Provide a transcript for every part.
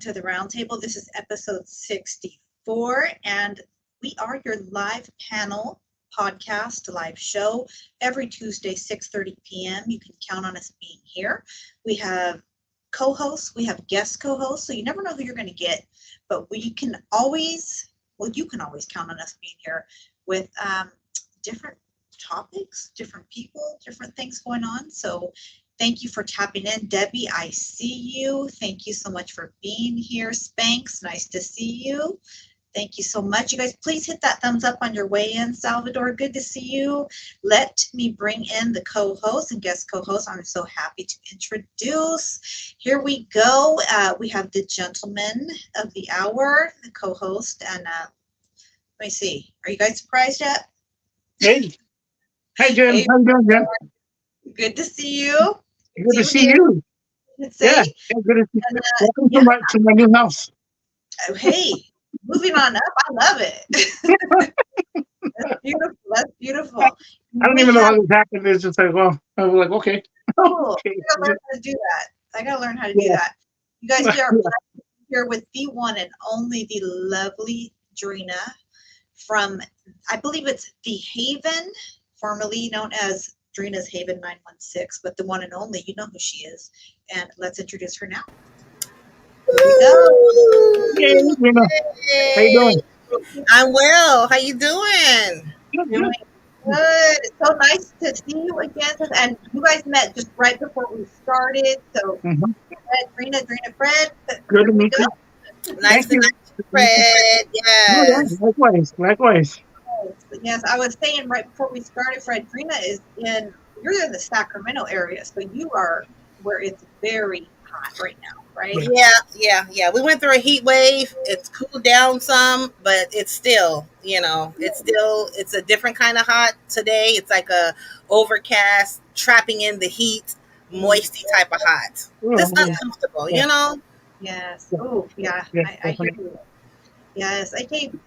to the Roundtable. This is episode 64, and we are your live panel podcast, live show every Tuesday, 6:30 p.m. You can count on us being here. We have co-hosts, we have guest co-hosts, so you never know who you're going to get, but you can always count on us being here with different topics, different people, different things going on. So thank you for tapping in. Debbie, I see you. Thank you so much for being here. Spanx, nice to see you. Thank you so much. You guys, please hit that thumbs up on your way in. Salvador, good to see you. Let me bring in the co-host and guest co-host. I'm so happy to introduce. Here we go. We have the gentleman of the hour, the co-host. And let me see. Are you guys surprised yet? Hey. Hey, Jen. Hey, how you doing, Jen? good to see you. Good to see you. Yeah, good to see you. Welcome to my new house. Hey, moving on up. I love it. That's beautiful. That's beautiful. I don't even know how this happened. It's just like, well, I was like, okay. Cool. Okay. I gotta learn how to do that. I gotta learn how to do that. You guys are here with the one and only, the lovely Drina from, I believe it's The Haven, formerly known as Drina's Haven 916, but the one and only, you know who she is. And let's introduce her now. Here we go. Hey, Drina. How you doing? I'm well. How you doing? Doing good. It's so nice to see you again. And you guys met just right before we started. So, Drina, Fred. Good to meet you. Nice to meet you, Fred. Yes. Likewise. Yes, I was saying right before we started, Fred, Drina you're in the Sacramento area, so you are where it's very hot right now, right? Yeah. We went through a heat wave. It's cooled down some, but it's still, it's a different kind of hot today. It's like a overcast, trapping in the heat, moisty type of hot. It's uncomfortable, you know? Yes. Oh, yeah. I hear you. Yes,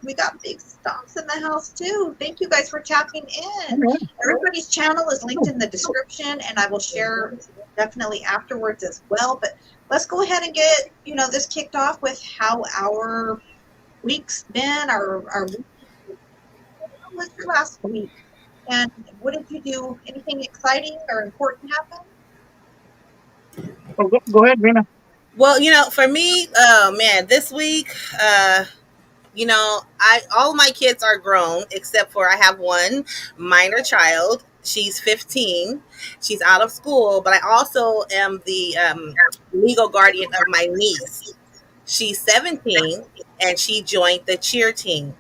we got big stomps in the house too. Thank you guys for tapping in. Everybody's channel is linked in the description, and I will share definitely afterwards as well. But let's go ahead and get this kicked off with how our week's been. Our week was your last week, and what did you do? Anything exciting or important happen? Oh, go ahead, Rena. Well, for me, this week, all my kids are grown except for I have one minor child. She's 15. She's out of school, but I also am the legal guardian of my niece. She's 17 and she joined the cheer team.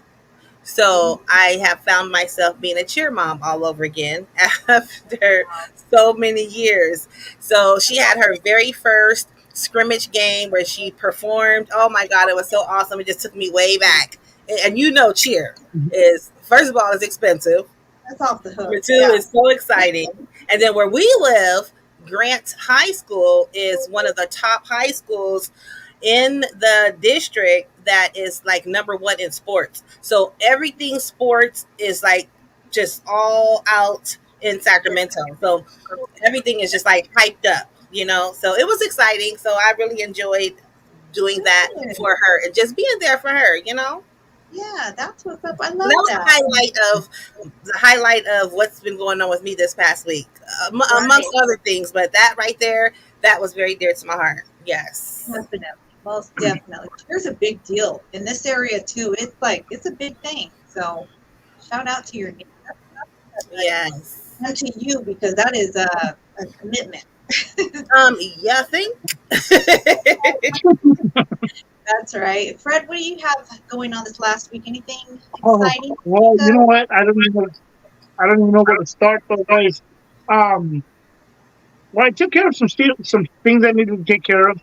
So I have found myself being a cheer mom all over again after so many years. So she had her very first scrimmage game where she performed. Oh my God, it was so awesome. It just took me way back. And cheer is, first of all, it's expensive. That's off the hook. Number two, it's so exciting. And then where we live, Grant High School is one of the top high schools in the district that is like number one in sports. So everything sports is like just all out in Sacramento. So everything is just like hyped up, So it was exciting. So I really enjoyed doing that for her and just being there for her, Yeah, that's what's up. I love that. The highlight of what's been going on with me this past week, amongst other things. But that right there, that was very dear to my heart. Yes. Most definitely. Cheer's a big deal in this area too. It's a big thing. So shout out to your name. Yes. And to you, because that is a commitment. Yeah, I think. That's right. Fred, what do you have going on this last week? Anything exciting? Well, you know what? I don't even know where to start, but guys, well, I took care of some things I needed to take care of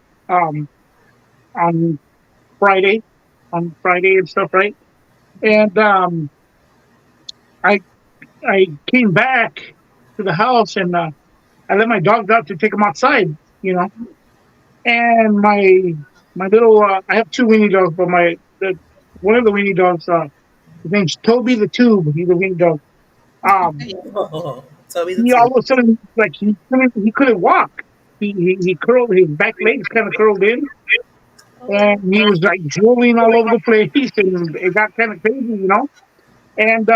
on Friday and stuff, right? And I came back to the house and I let my dogs out to take them outside, and my little I have two weenie dogs, but one of the weenie dogs, his name's Toby the Tube. He's a weenie dog. Toby the He Tube. all of a sudden, like, he couldn't walk. He curled, his back legs kind of curled in, and he was like drooling all over the place, and it got kind of crazy. And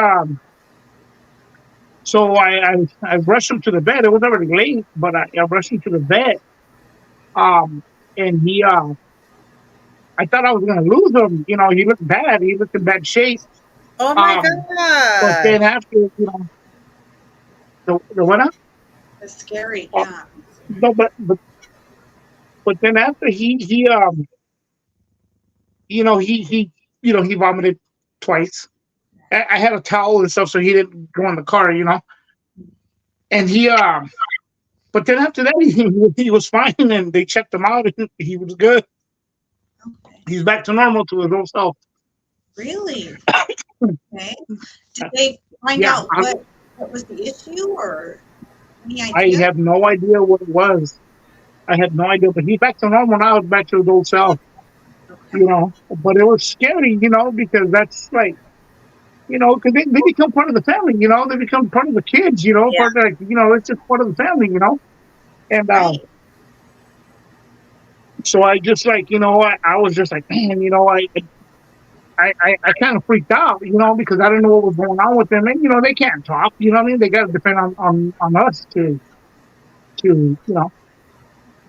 so I rushed him to the bed. It was already late, but I rushed him to the bed. Um, and I thought I was gonna lose him. He looked bad. He looked in bad shape. Oh my Um, but god. then after, the winner. It's scary. Uh, Yeah. no, but then after he vomited twice. I had a towel and stuff, so he didn't go in the car. And but then after that, he was fine, and they checked him out, and he was good. Okay. He's back to normal, to his old self. Really? Okay. Did they find Yeah, out what was the issue or any I idea? have no idea what it was. I had no idea, but he's back to normal now. He's back to his old self. Okay. But it was scary, because that's like, because they become part of the family. They become part of the kids. Yeah. Part of, like, it's just part of the family. And Right. so I just like, I was just like, man, I kind of freaked out, because I didn't know what was going on with them, and they can't talk. You know what I mean? They got to depend on us to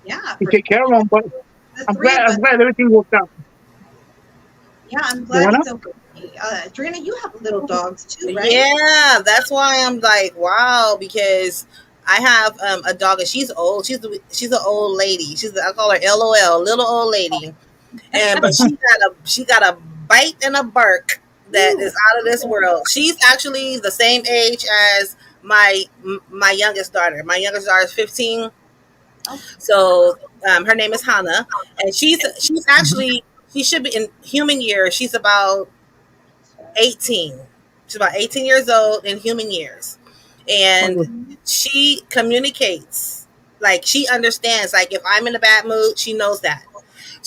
Yeah. to take care of them. But The I'm three glad of I'm us. glad everything worked out. Yeah, I'm You glad wanna? it's okay. Drina, you have little dogs too, right? Yeah, that's why I'm like, wow, because I have a dog and she's old. She's an old lady. I call her LOL, little old lady. But she got a bite and a bark that is out of this world. She's actually the same age as my youngest daughter. My youngest daughter is 15. Oh, So her name is Hannah, and she's actually she should be in human years. She's about 18. She's about 18 years old in human years. And she communicates. Like she understands. Like if I'm in a bad mood, she knows that.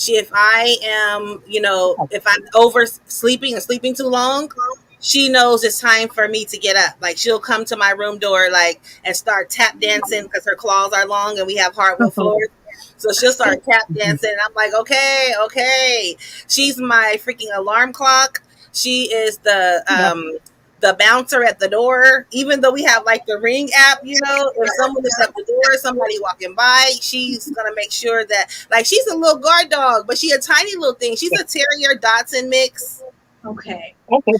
If I am, if I'm oversleeping and sleeping too long, she knows it's time for me to get up. Like she'll come to my room door, like, and start tap dancing because her claws are long and we have hardwood floors. So she'll start tap dancing. And I'm like, okay, okay. She's my freaking alarm clock. She is the bouncer at the door. Even though we have like the Ring app, if someone is at the door, somebody walking by, she's gonna make sure that, like, she's a little guard dog, but she's a tiny little thing. She's a Terrier Dotson mix. okay. Okay.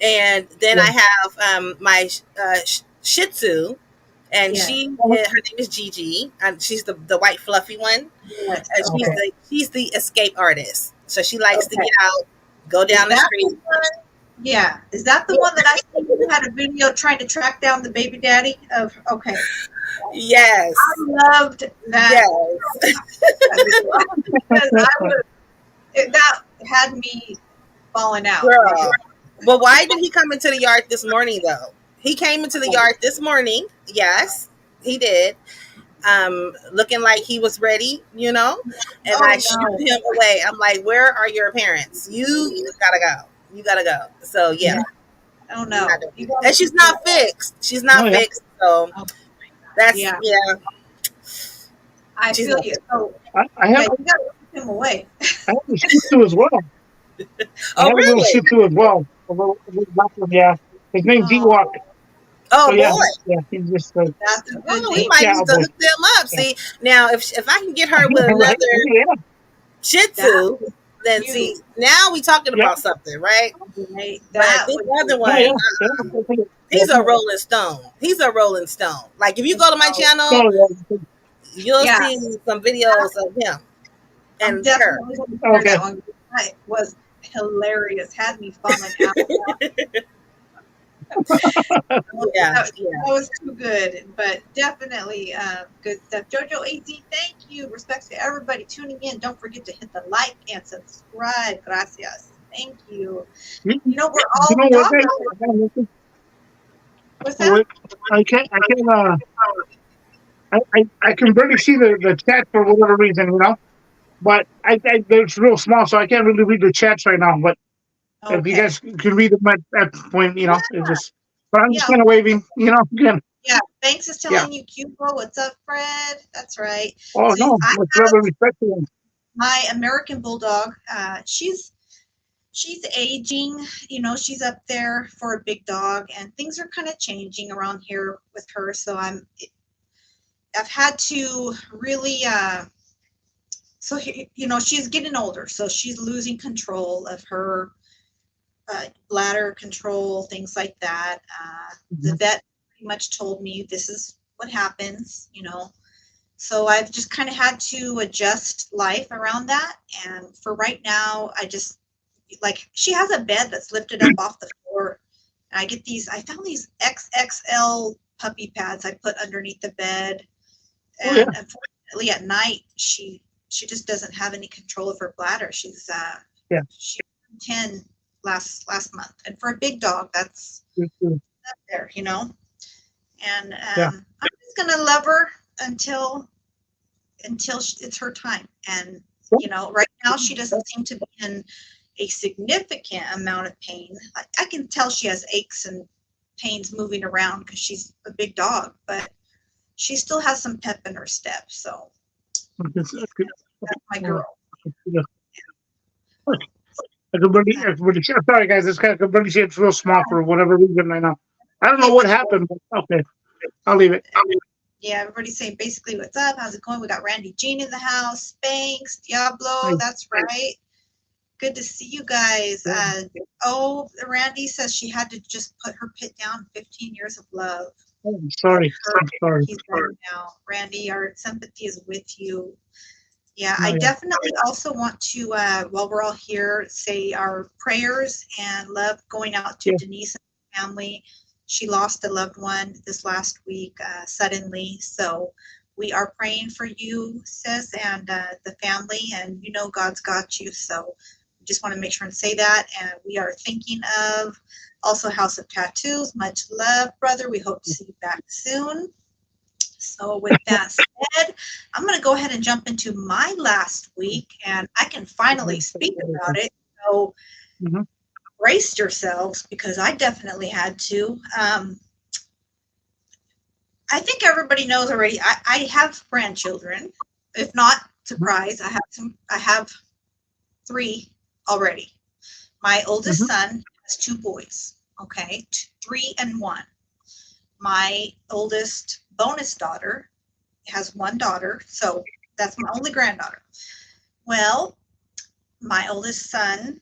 And then I have my Shih Tzu, and Yeah. her name is Gigi, and she's the white fluffy one, Yes. and Okay. she's the escape artist. So she likes to Okay. get out, go down the Is that street. the one- Yeah. Is that the one that I think you had a video trying to track down the baby daddy of? Okay. Yes, I loved that. yes. Because that had me falling out. Girl. But why did he come into the yard this morning though? He came into the yard this morning. Yes, he did. Looking like he was ready, and I shooed him away. I'm like, where are your parents? You gotta go. You gotta go. So yeah. Oh no. And she's not fixed. She's not fixed. So that's Yeah. I She's feel not- you. So I have you gotta keep him away. I have a Shih Tzu as well. I Oh have a little really? Shih Tzu as well. A little black one, yeah. His name's Ewok. Oh So yeah, boy. yeah. He's just That's a good Oh, we name. might Yeah, need to boy. hook them up. See, now if I can get her with right? another Yeah. Shih Tzu, then You- see, now we talking Yeah. about something, right? Right? But That this would other be- one, Yeah. he's a Rolling Stone. He's a Rolling Stone. Like if you go to my channel, Oh, yeah. you'll Yeah. see some videos of him I'm and her. definitely going to share Okay. that one. That was hilarious. Had me falling out. Yeah, That, yeah. that was too good, but definitely good stuff. Jojo AZ, thank you. Respects to everybody tuning in. Don't forget to hit the like and subscribe. Gracias. Thank you. You We're all you know what? talking. What's that? I can barely see the chat for whatever reason, But it's real small, so I can't really read the chats right now. But if you Okay. guys can read them at that point, it's just. But I'm just Yeah. kind of waving, again. Yeah, Banks is telling you, Cubo, what's up, Fred? That's right. Oh See, no, I much love and respect to them. my American Bulldog, she's aging, she's up there for a big dog, and things are kind of changing around here with her. So I've had to really, so, she's getting older, so she's losing control of her bladder control, things like that. The vet pretty much told me this is what happens, So I've just kind of had to adjust life around that. And for right now, I just, like, she has a bed that's lifted up off the floor. And I found these XXL puppy pads I put underneath the bed. And unfortunately at night, she just doesn't have any control of her bladder. She's she was 10 last month. And for a big dog, that's up there, And I'm just gonna love her until it's her time. And right now she doesn't seem to be in a significant amount of pain. I can tell she has aches and pains moving around because she's a big dog, but she still has some pep in her step. So that's my girl. Sorry guys, this guy completely shit's real small for whatever reason right now. I don't know what happened, but okay. I'll leave it. Yeah, everybody's saying basically what's up, how's it going? We got Randy Jean in the house, Spanx, Diablo, that's right. Good to see you guys. Randy says she had to just put her pit down. 15 years of love. Oh, I'm sorry. He's better now. Randy, our sympathy is with you. Yeah, I definitely also want to, while we're all here, say our prayers and love going out to Denise and her family. She lost a loved one this last week suddenly. So we are praying for you, sis, and the family, and God's got you. So we just want to make sure and say that. And we are thinking of also House of Tattoos. Much love, brother. We hope to see you back soon. So with that said, I'm going to go ahead and jump into my last week, and I can finally speak about it. So brace yourselves, because I definitely had to. I think everybody knows already. I have grandchildren. If not, surprise, I have 3 already. My oldest son has 2 boys. Okay, 3 and 1. My oldest bonus daughter has 1 daughter, so that's my only granddaughter. Well, my oldest son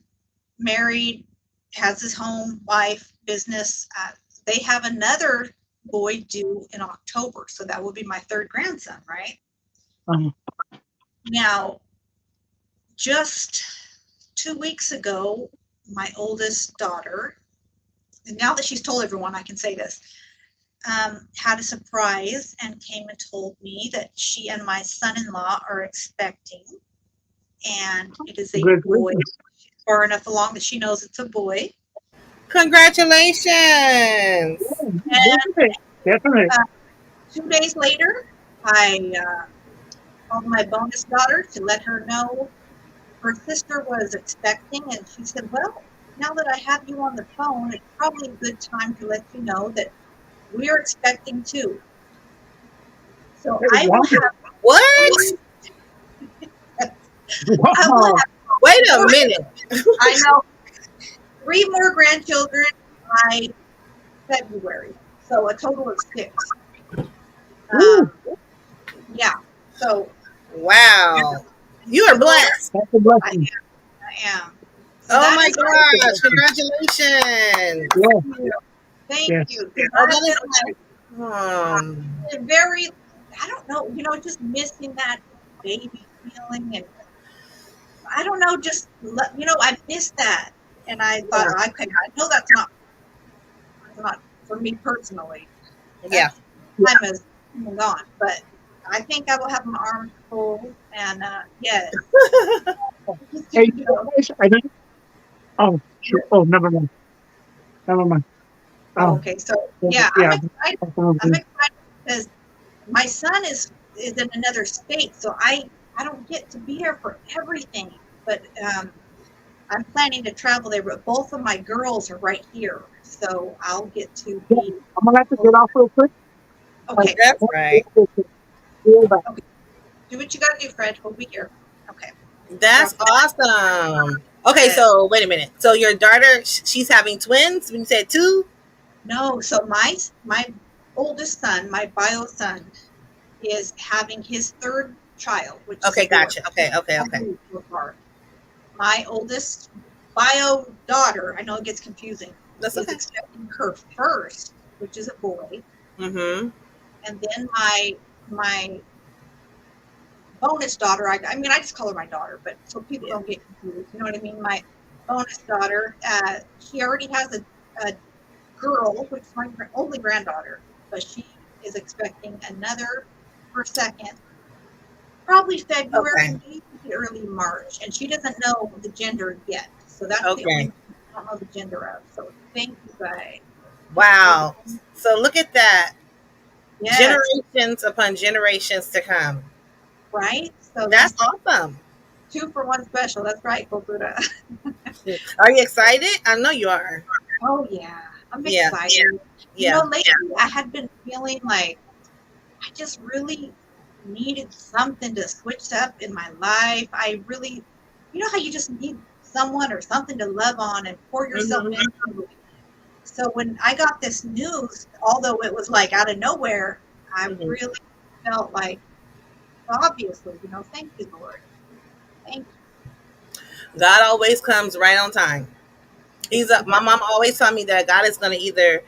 married, has his home, wife, business. They have another boy due in October, so that will be my 3rd grandson, right? Now, just 2 weeks ago, my oldest daughter, and now that she's told everyone, I can say this, had a surprise and came and told me that she and my son-in-law are expecting, and it is a boy. She's far enough along that she knows it's a boy. Congratulations! And, definitely. 2 days later, I called my bonus daughter to let her know her sister was expecting, and she said, well, now that I have you on the phone, it's probably a good time to let you know that we are expecting too. So I will have what? Wow. Wait a minute. I know 3 more grandchildren by February, so a total of 6. Yeah. So. Wow. You are blessed. That's a blessing. I am. So oh my gosh! Congratulations. Thank you. Very, I don't know, just missing that baby feeling, and I don't know, just I missed that, and I thought I know that's not for me personally. Yeah. Time is gone, but I think I will have my arms full, and yes. Hey, I think. Oh, sure. Oh, never mind. Okay, so yeah. I'm excited because my son is in another state, so I don't get to be here for everything. But I'm planning to travel there. But both of my girls are right here, so I'll get to be. I'm gonna have to get off real quick. Okay, that's right. Okay. Do what you gotta do, Fred. We'll be here. Okay. That's awesome. Okay, so wait a minute. So your daughter, she's having twins. When you said two, No, so my oldest son, my bio son, is having his third child, which is a okay, boy. gotcha. Okay. So far. My oldest bio daughter, I know it gets confusing, That's is okay. expecting her first, which is a boy, Mm-hmm. and then my bonus daughter, I mean, I just call her my daughter, but so people don't get confused. You know what I mean? My bonus daughter, she already has a girl, which is my only granddaughter, but she is expecting another, her second, probably February, Okay. maybe early March, and she doesn't know the gender yet. So that's the only Okay. thing I don't know the gender of. So thank you, guys. Wow. So look at that. Yes, Generations upon generations to come. right? So That's that's awesome. 2 for 1 special. That's right, Kokuda. Are you excited? I know you are. Oh yeah, I'm Yeah. excited. You know, Yeah. lately I had been feeling like I just really needed something to switch up in my life. I really, you know how you just need someone or something to love on and pour yourself Mm-hmm. into. So when I got this news, although it was like out of nowhere, I Mm-hmm. really felt like, obviously, thank you, Lord. Thank God always comes right on time. He's a, you. my mom always told me that God is going to either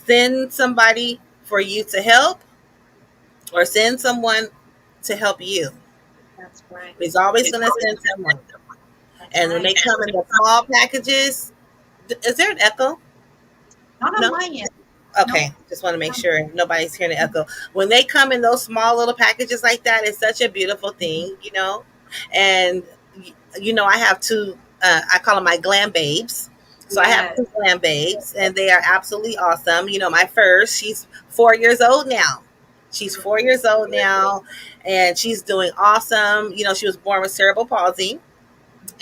send somebody for you to help or send someone to help you. That's right. He's always going to send someone. That's And when right. they come in the small packages, is there an echo? Not on No? my end. No. Okay, just want to make sure nobody's hearing the echo. When they come in those small little packages like that, it's such a beautiful thing, you know. And I have two. I call them my glam babes. So I have Yes. two glam babes, and they are absolutely awesome. My first, she's 4 years old now. She's 4 years old now, and she's doing awesome. She was born with cerebral palsy,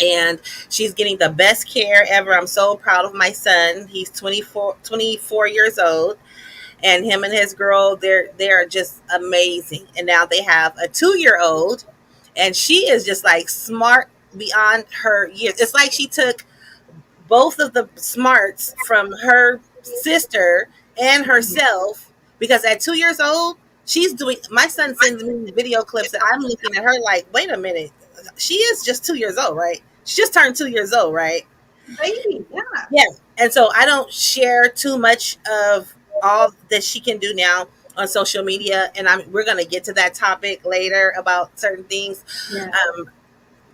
and she's getting the best care ever. I'm so proud of my son. He's 24 years old, and him and his girl, they're just amazing. And now they have a 2 year old, and she is just like smart beyond her years. It's like she took both of the smarts from her sister and herself, because at 2 years old, she's doing, my son sends me video clips and I'm looking at her like, wait a minute, she is just 2 years old, right? She just turned 2 years old, right? Baby, yeah. Yeah. And so I don't share too much of all that she can do now on social media, and we're going to get to that topic later about certain things. Yeah.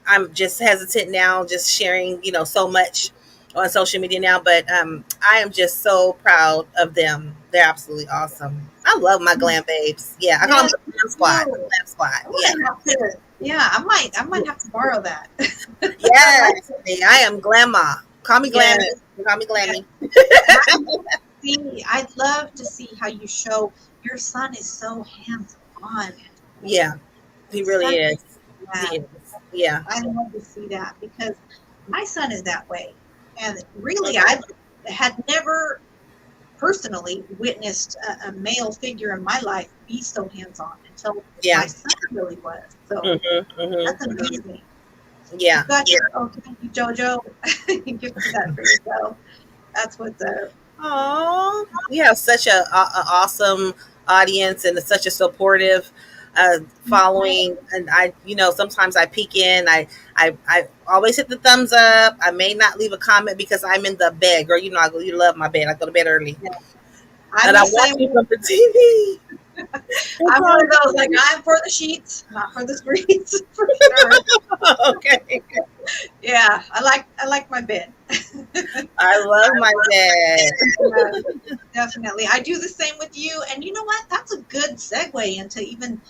I'm just hesitant now, just sharing, so much on social media now. But I am just so proud of them. They're absolutely awesome. I love my glam babes. Yeah, I call them the glam squad. The glam squad. Yeah, I might have to borrow that. Yes. I am grandma. Call me Glammy. Yes. Call me Glammy. See, I'd love to see how you show your son is so hands-on. Yeah, he really is. Yeah, He is. Yeah. I love to see that because my son is that way. And really, I had never personally witnessed a male figure in my life be so hands-on until Yeah. my son really was. So Mm-hmm. that's amazing. Yeah. Thank you, JoJo. You give me that for yourself. That's what's up. Oh, we have such a awesome audience and such a supportive following. And sometimes I peek in. I always hit the thumbs up. I may not leave a comment because I'm in the bed, girl. You love my bed. I go to bed early, and I watch you from the TV. I'm one of those, like, I'm for the sheets, not for the streets, for sure. Okay. Yeah, I like my bed. I love my bed. Yeah, definitely. I do the same with you. And you know what? That's a good segue into even,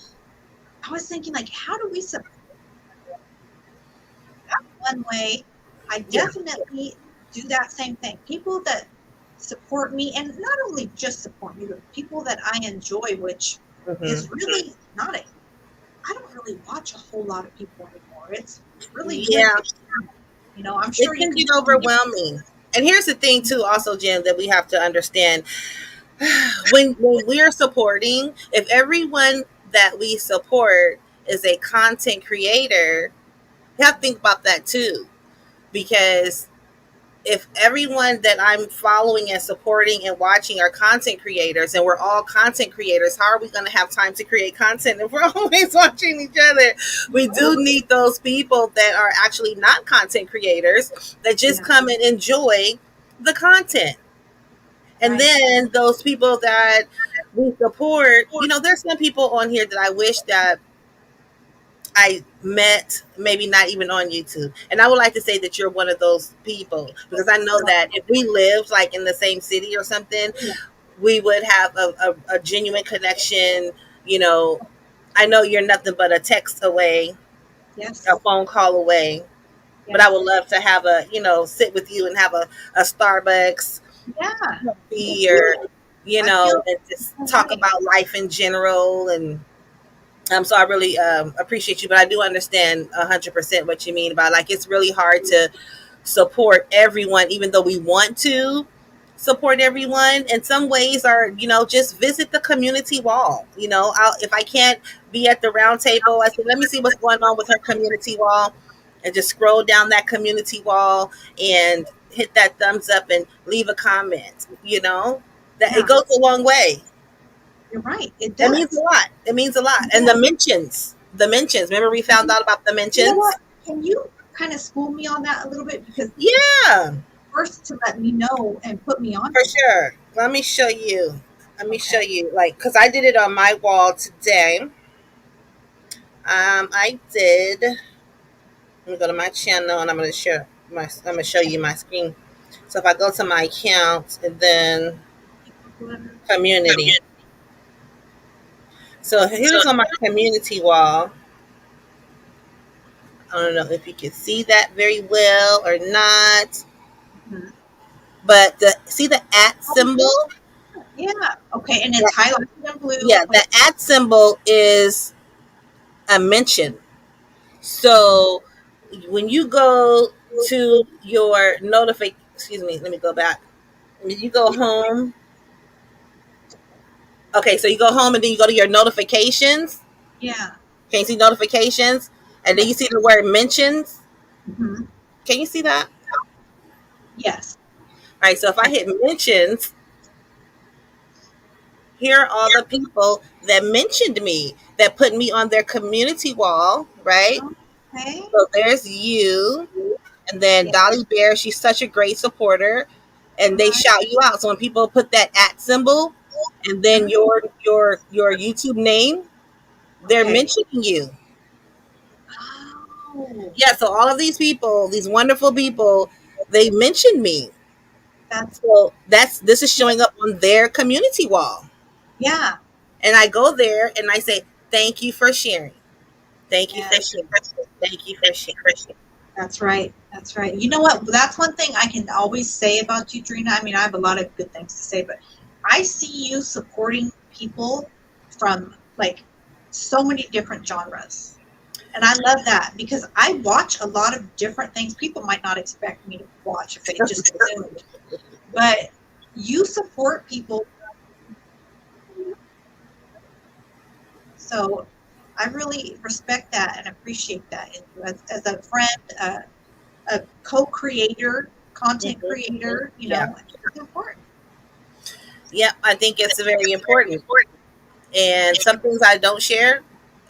I was thinking, like, how do we support? That's one way. I definitely do that same thing. People that support me, and not only just support me, but people that I enjoy, which is really not a, I don't really watch a whole lot of people anymore. It's really, I'm sure it can get overwhelming. And here's the thing too, also, Jen, that we have to understand. When we are supporting, if everyone that we support is a content creator, have to think about that too, because if everyone that I'm following and supporting and watching are content creators, and we're all content creators, how are we going to have time to create content if we're always watching each other? We do need those people that are actually not content creators that just come and enjoy the content. And then those people that we support, there's some people on here that I wish that I met, maybe not even on YouTube. And I would like to say that you're one of those people, because I know that if we lived like in the same city or something, we would have a genuine connection. I know you're nothing but a text away, a phone call away. But I would love to have sit with you and have a Starbucks coffee, or, and just talk about life in general. And so I really appreciate you, but I do understand 100% what you mean about, like, it's really hard to support everyone, even though we want to support everyone. In some ways are, just visit the community wall. If I can't be at the round table, I said, let me see what's going on with her community wall, and just scroll down that community wall and hit that thumbs up and leave a comment. That it goes a long way. You're right. It does. It means a lot. It means a lot. And the mentions. Remember we found out about the mentions? You know what? Can you kind of school me on that a little bit? Because first to let me know and put me on. For sure. Let me show you. Like, because I did it on my wall today. I did. Let me go to my channel, and I'm going to show you my screen. So if I go to my account and then community. So here's on my community wall. I don't know if you can see that very well or not. But see the @ symbol? Yeah. Okay. And it's highlighted in blue. Yeah, the @ symbol is a mention. So when you go to your excuse me, let me go back. When you go home. Okay, so you go home and then you go to your notifications. Yeah. Can you see notifications? And then you see the word mentions. Can you see that? Yes. All right, so if I hit mentions, here are all the people that mentioned me, that put me on their community wall, right? Okay. So there's you, and then Dolly Bear, she's such a great supporter, and they shout you out. So when people put that @ symbol and then your YouTube name, they're mentioning you. Oh. Yeah, so all of these people, these wonderful people, they mentioned me. This is showing up on their community wall. Yeah. And I go there and I say, thank you for sharing. Thank you for sharing. Thank you for sharing. That's right. That's right. You know what? That's one thing I can always say about you, Trina. I mean, I have a lot of good things to say, but I see you supporting people from like so many different genres. And I love that, because I watch a lot of different things people might not expect me to watch if they just assumed. But you support people. So I really respect that and appreciate that as a friend, a co-creator, content creator, it's important. Yeah, I think it's very important. And some things I don't share,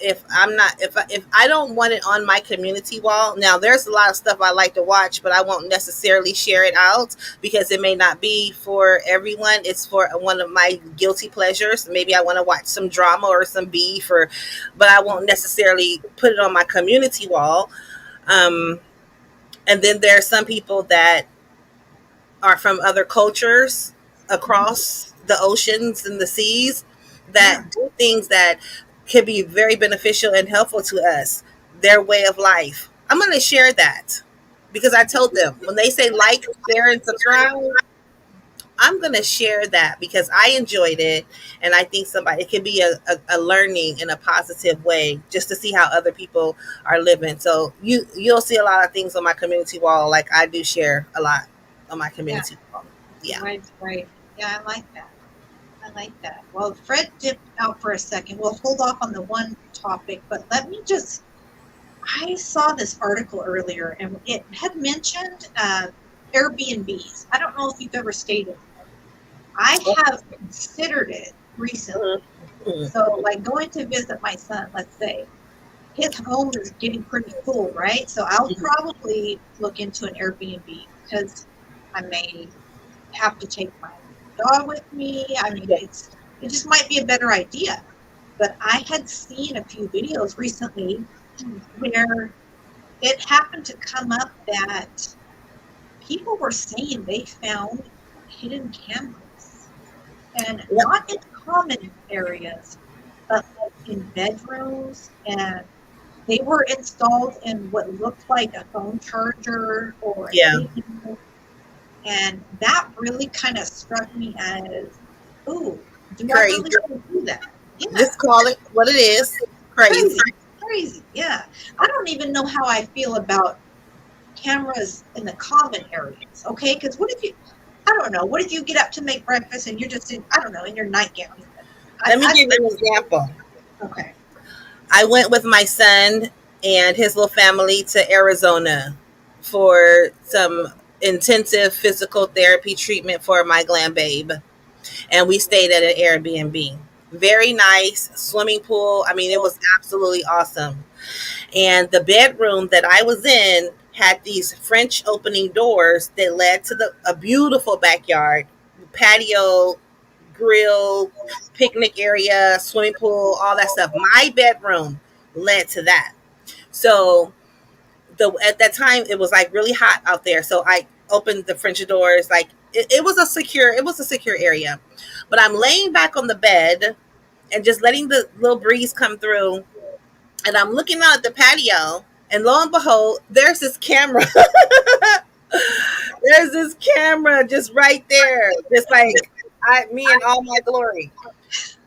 if I don't want it on my community wall. Now there's a lot of stuff I like to watch, but I won't necessarily share it out because it may not be for everyone. It's for one of my guilty pleasures. Maybe I want to watch some drama or some beef, but I won't necessarily put it on my community wall. And then there are some people that are from other cultures across the oceans and the seas that do things that can be very beneficial and helpful to us, their way of life. I'm going to share that because I told them when they say like, share, and subscribe, I'm going to share that because I enjoyed it. And I think it can be a learning in a positive way just to see how other people are living. So you'll see a lot of things on my community wall. Like I do share a lot on my community wall. Yeah. Right. Yeah, I like that. Well, Fred dipped out for a second. We'll hold off on the one topic, but let me just I saw this article earlier, and it had mentioned Airbnbs. I don't know if you've ever stayed in one. I have considered it recently. Mhm. So, like going to visit my son, let's say, his home is getting pretty full, right? So I'll probably look into an Airbnb because I may have to take my dog with me. I mean, it just might be a better idea. But I had seen a few videos recently where it happened to come up that people were saying they found hidden cameras, and Yep. not in common areas, but like in bedrooms, and they were installed in what looked like a phone charger or a Yeah. TV. And that really kind of struck me as, ooh, do I Crazy. really want to do that? Yeah, Just call it what it is. Crazy. crazy. Yeah. I don't even know how I feel about cameras in the common areas. Okay. Because what if you, I don't know, what if you get up to make breakfast and you're just in, I don't know, in your nightgown? Let me give you an example. Okay. I went with my son and his little family to Arizona for some intensive physical therapy treatment for my glam babe. And we stayed at an Airbnb. Very nice swimming pool. I mean, it was absolutely awesome. And the bedroom that I was in had these French opening doors that led to a beautiful backyard, patio, grill, picnic area, swimming pool, all that stuff. My bedroom led to that. So at that time it was like really hot out there. So I opened the French doors, like it was a secure area. But I'm laying back on the bed and just letting the little breeze come through, and I'm looking out at the patio, and lo and behold, there's this camera. There's this camera just right there, just like me in all my glory.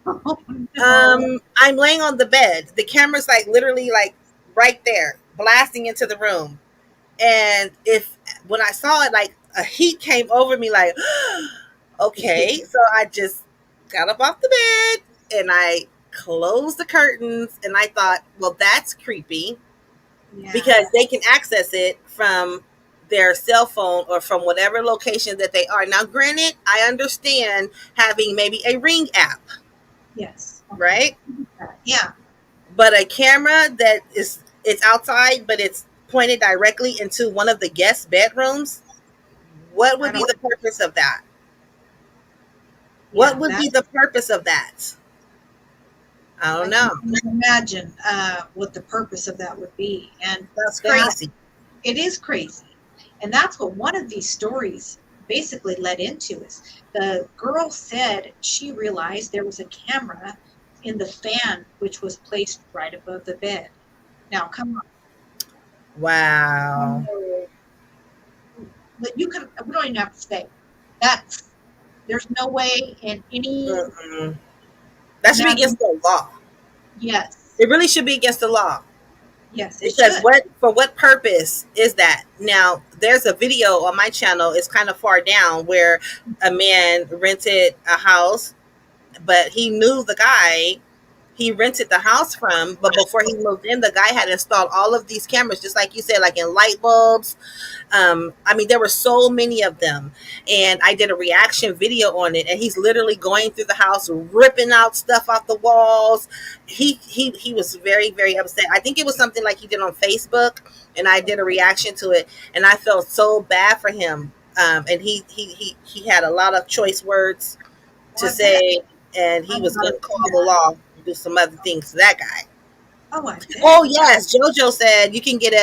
Oh, no. I'm laying on the bed. The camera's like literally like right there, blasting into the room. And if when I saw it, like a heat came over me, like, okay. So I just got up off the bed and I closed the curtains, and I thought, well, that's creepy Yeah. because they can access it from their cell phone or from whatever location that they are. Now, granted, I understand having maybe a Ring app, Yes. Okay. right? Yeah. But a camera that it's outside, but it's pointed directly into one of the guest bedrooms. What would be the purpose of that? What would be the purpose of that? I don't know. I can imagine what the purpose of that would be. And That's crazy. It is crazy. And that's what one of these stories basically led into is the girl said she realized there was a camera in the fan, which was placed right above the bed. Now, come on. Wow. But we don't even have to say there's no way in any. Mm-mm. That should be against the law. Yes. It really should be against the law. Yes. Because for what purpose is that? Now, there's a video on my channel. It's kind of far down where a man rented a house, but he knew the guy he rented the house from. But before he moved in, the guy had installed all of these cameras, just like you said, like in light bulbs. I mean, there were so many of them, and I did a reaction video on it. And he's literally going through the house, ripping out stuff off the walls. He was very, very upset. I think it was something like he did on Facebook, and I did a reaction to it, and I felt so bad for him. And he had a lot of choice words to say, and he was going to call the law and do some other things to that guy. Oh yes, JoJo said you can get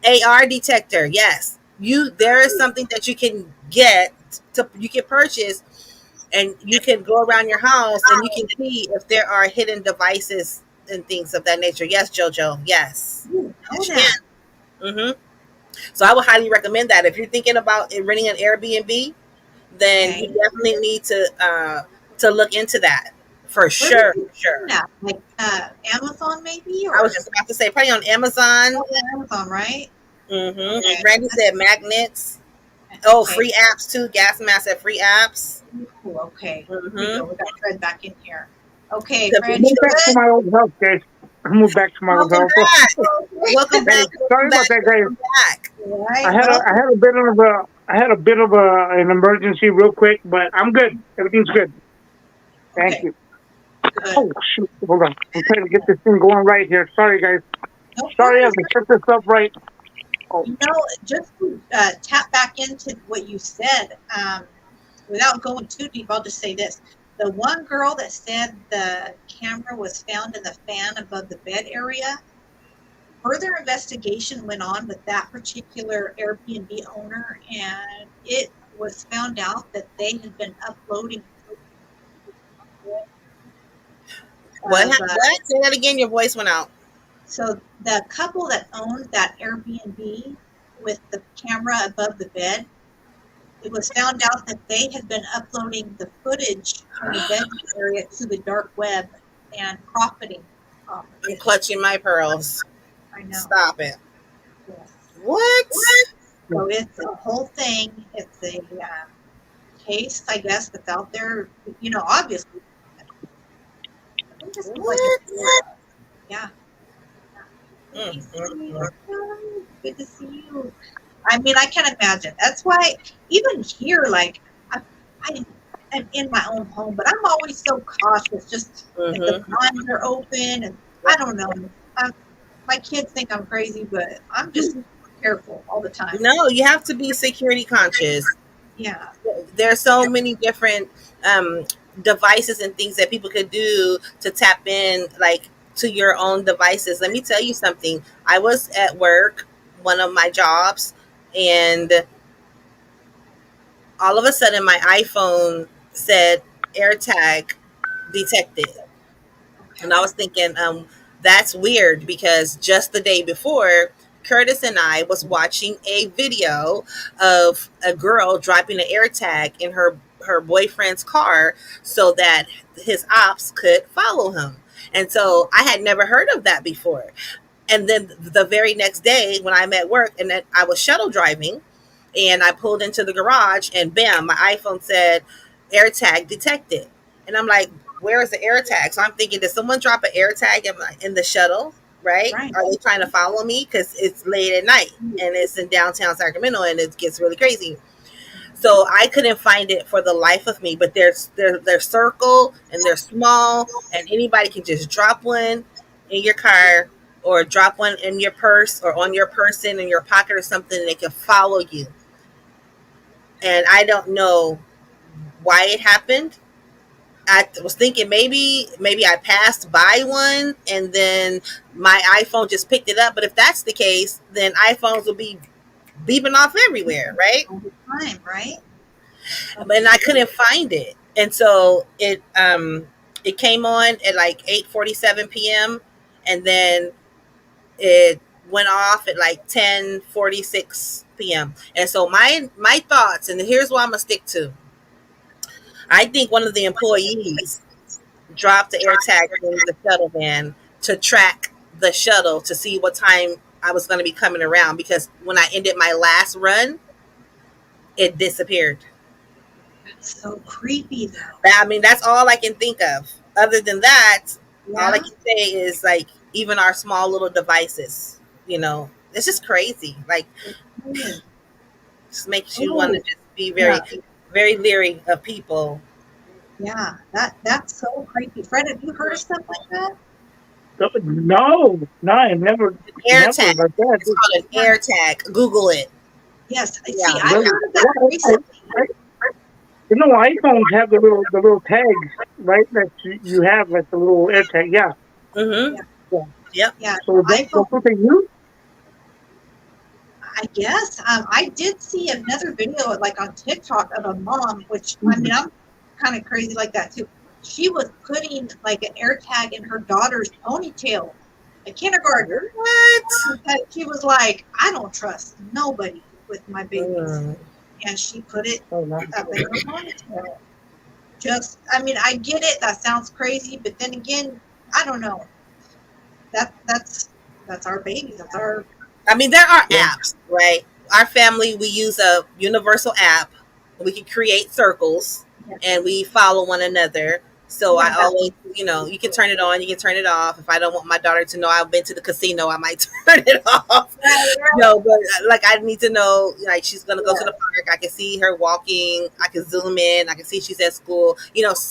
an AR detector. Yes, there is something that you can get you can purchase, and you can go around your house and you can see if there are hidden devices and things of that nature. Yes, JoJo. Yes. Yes, you can. Mm-hmm. So I would highly recommend that if you're thinking about renting an Airbnb, then you definitely need to look into that. For sure. Like Amazon, maybe? I was just about to say, probably on Amazon. Oh, Amazon, right? Mm-hmm. Okay. Randy said magnets. Oh, free apps too. Gas mask said free apps. Ooh, okay. Mm-hmm. We got Fred back in here. Okay, Fred. For my old house, guys. moved back to my Welcome hotel. So, back. Welcome hey, back. sorry Welcome about back. that, guys. Welcome back. Right. I Well, had a bit of a an emergency real quick, but I'm good. Everything's good. Thank okay. you. Good. Oh shoot! Hold on. I'm trying to get this thing going right here. Sorry, guys. No Sorry, I worries. have to set this up right. Oh, Just to tap back into what you said, without going too deep, I'll just say this. The one girl that said the camera was found in the fan above the bed area, further investigation went on with that particular Airbnb owner, and it was found out that they had been uploading What? of, What? Say that again. Your voice went out. so the couple that owned that Airbnb with the camera above the bed, it was found out that they had been uploading the footage from the bedroom area to the dark web and profiting off of I'm it. clutching my pearls. I know. Stop it. Yes. What? So it's a whole thing. It's a case, I guess, that's out there. Obviously. I think this is like yeah. Good to see you. I mean, I can't imagine. That's why even here, like I am in my own home, but I'm always so cautious. Just like the blinds are open, and I don't know. My kids think I'm crazy, but I'm just careful all the time. No, you have to be security conscious. Yeah. There's so many different devices and things that people could do to tap in, like to your own devices. Let me tell you something. I was at work, one of my jobs, and all of a sudden my iPhone said AirTag detected. And I was thinking, that's weird because just the day before, Curtis and I was watching a video of a girl dropping an AirTag in her boyfriend's car so that his ops could follow him. And so I had never heard of that before. And then the very next day when I'm at work and then I was shuttle driving and I pulled into the garage and bam, my iPhone said AirTag detected. And I'm like, where is the AirTag? So I'm thinking, did someone drop an AirTag in the shuttle? Right? Are they trying to follow me? Because it's late at night and it's in downtown Sacramento and it gets really crazy. So I couldn't find it for the life of me. But they're circle and they're small, and anybody can just drop one in your car or drop one in your purse or on your person in your pocket or something, and they can follow you. And I don't know why it happened. I was thinking maybe I passed by one and then my iPhone just picked it up. But if that's the case, then iPhones will be beeping off everywhere, right? All the time, right? And I couldn't find it, and so it came on at like 8:47 p.m. and then it went off at like 10:46 p.m. And so my thoughts, and here's what I'm gonna stick to. I think one of the employees dropped the AirTag in the shuttle van to track the shuttle to see what time I was going to be coming around, because when I ended my last run, it disappeared. That's so creepy, though. I mean, that's all I can think of. Other than that, all I can say is like even our small little devices, it's just crazy. Like, just makes you want to just be very, very leery of people. Yeah, that's so creepy. Fred, have you heard of stuff like that? No, I never. AirTag. Never like that. It's called an AirTag. Google it. Yes. Yeah. See, I heard of that recently. iPhones have the little tags, right? That you have, like the little AirTag. Yeah. Mm-hmm. Yeah. Yep. Yeah. So that's what they use. I guess I did see another video like on TikTok of a mom, which I mean I'm kind of crazy like that too. She was putting like an AirTag in her daughter's ponytail, a kindergartner. What? Because she was like, I don't trust nobody with my babies, and she put it up in her ponytail. I mean, I get it. That sounds crazy, but then again, I don't know. That's our babies. That's our. I mean, there are apps, right? Our family, we use a universal app. We can create circles and we follow one another. So I Yeah. always, you can turn it on, you can turn it off. If I don't want my daughter to know I've been to the casino, I might turn it off. Right, right. No, but like I need to know, like she's gonna go to Yeah. the park. I can see her walking. I can zoom in. I can see she's at school.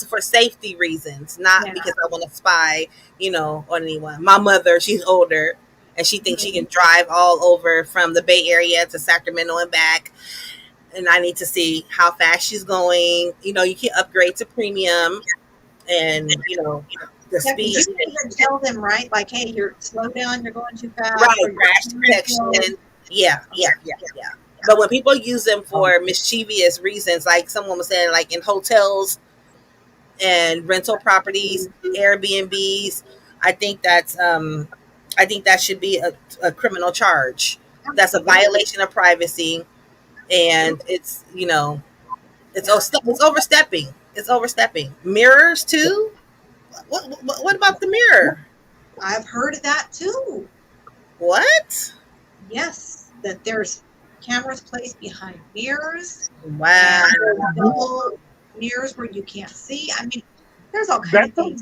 For safety reasons, not Yeah. because I want to spy, on anyone. My mother, she's older, and she thinks she can drive all over from the Bay Area to Sacramento and back. And I need to see how fast she's going. You can upgrade to premium, and the Yeah, speed. 'cause you can even tell them, right? Like, hey, you're slow down, you're going too fast. Right, or you're crash too detection. slow. Yeah. But when people use them for mischievous reasons, like someone was saying, like in hotels and rental properties, Airbnbs, I think that should be a criminal charge. That's a violation of privacy, and it's overstepping. It's overstepping. Mirrors too. What about the mirror? I've heard of that too. What? Yes, that there's cameras placed behind mirrors. Wow. And there's double mirrors where you can't see. I mean, there's all kinds of things.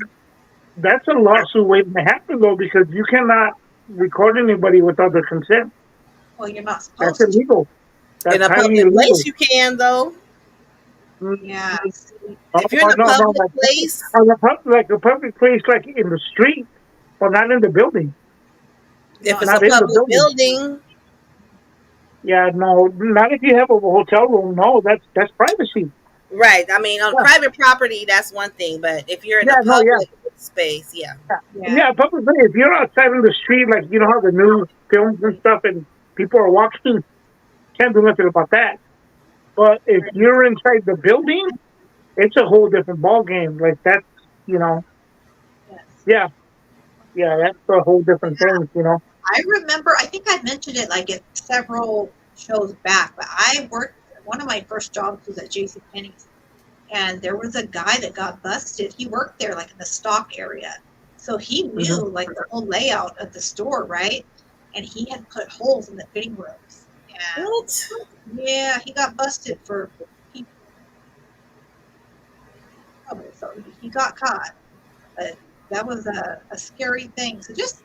That's a lawsuit waiting to happen though, because you cannot record anybody without their consent. Well, you're not That's supposed to. illegal. In That's a highly public illegal. place, you can though. Yeah. If you're in a public place, like a public place, like in the street, but not in the building. if it's Not a in the public building. building, Yeah, no, not if you have a hotel room. No, that's privacy. right? I mean, on Yeah. private property, that's one thing, but if you're in Yeah, a no, yeah. public space, yeah. Yeah, public place. If you're outside in the street, like you know how the news films and stuff, and people are walking, can't do nothing about that. But if you're inside the building, it's a whole different ball game. Like that's, you know, Yes. yeah, that's a whole different thing. You know. I remember, I think I mentioned it like at several shows back, but I worked, one of my first jobs was at JCPenney's, and there was a guy that got busted. He worked there like in the stock area. So he knew like the whole layout of the store, right? And he had put holes in the fitting rooms. And What? yeah, he got busted for people. So he got caught. But that was a scary thing. So just,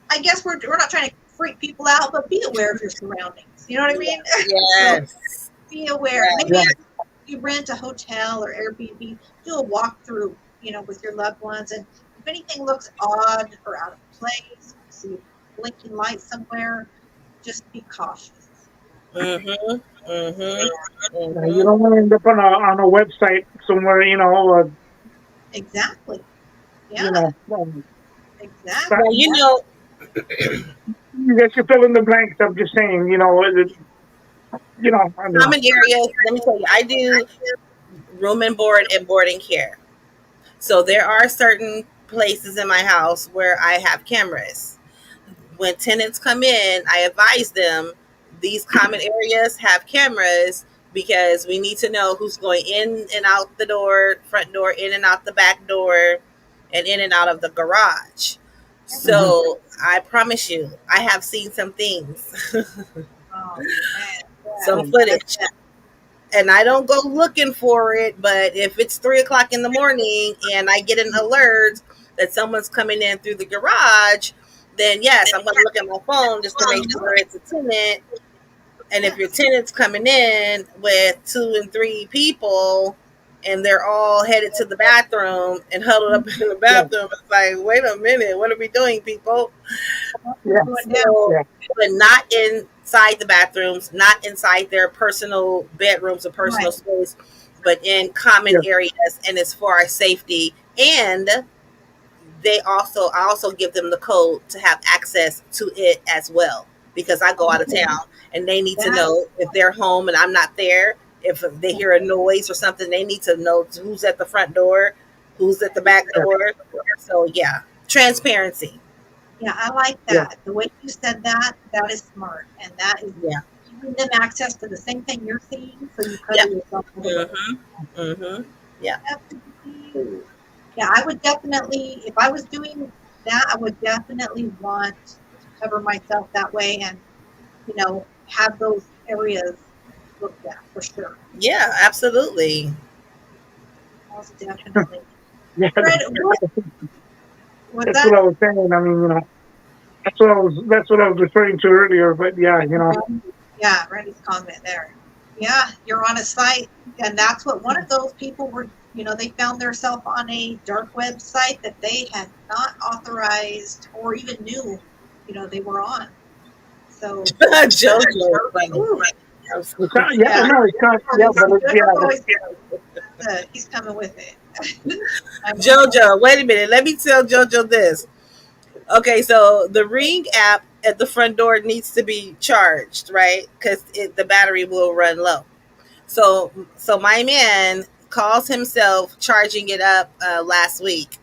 I guess we're not trying to freak people out, but be aware of your surroundings. You know what I mean? Yes. So be aware. Maybe if you rent a hotel or Airbnb, do a walkthrough, with your loved ones. And if anything looks odd or out of place, see a blinking light somewhere, just be cautious. Mm-hmm. You don't want to end up on a website somewhere, Exactly. Yeah, you know. exactly. Well, You guys can fill in the blanks. I'm just saying, I mean, common areas. Let me tell you, I do room and board and boarding care. So there are certain places in my house where I have cameras. When tenants come in, I advise them these common areas have cameras because we need to know who's going in and out the door, front door, in and out the back door, and in and out of the garage. So I promise you, I have seen some things, Oh, man. some footage. And I don't go looking for it, but if it's 3 o'clock in the morning and I get an alert that someone's coming in through the garage, then yes, I'm going to look at my phone just to make sure it's a tenant. And if your tenant's coming in with 2 and 3 people and they're all headed to the bathroom and huddled up in the bathroom, it's like, wait a minute, what are we doing, people? Yeah. So, but not inside the bathrooms, not inside their personal bedrooms or personal space, but in common areas, and it's for our safety. And I also give them the code to have access to it as well, because I go out of town and they need to know if they're home and I'm not there. If they hear a noise or something, they need to know who's at the front door, who's at the back door. So yeah, transparency. Yeah, I like that. The way you said that is smart. And that is giving them access to the same thing you're seeing, so you cover yourself. Yeah. Yeah, I would definitely, if I was doing that, I would definitely want to cover myself that way and, have those areas looked at for sure. Yeah, absolutely. Most definitely. Yeah, Fred, what's that's what that? I was saying. I mean, that's what I was referring to earlier. But yeah, Yeah, Randy's comment there. Yeah, you're on a site, and that's what one of those people were. They found themselves on a dark website that they had not authorized or even knew, they were on. So, JoJo is funny. ooh, it's not, yeah, yeah, no, it's not. Yeah, but he's coming with it. JoJo, wait a minute. Let me tell JoJo this. Okay, so the Ring app at the front door needs to be charged, right? Because the battery will run low. So my man calls himself charging it up last week,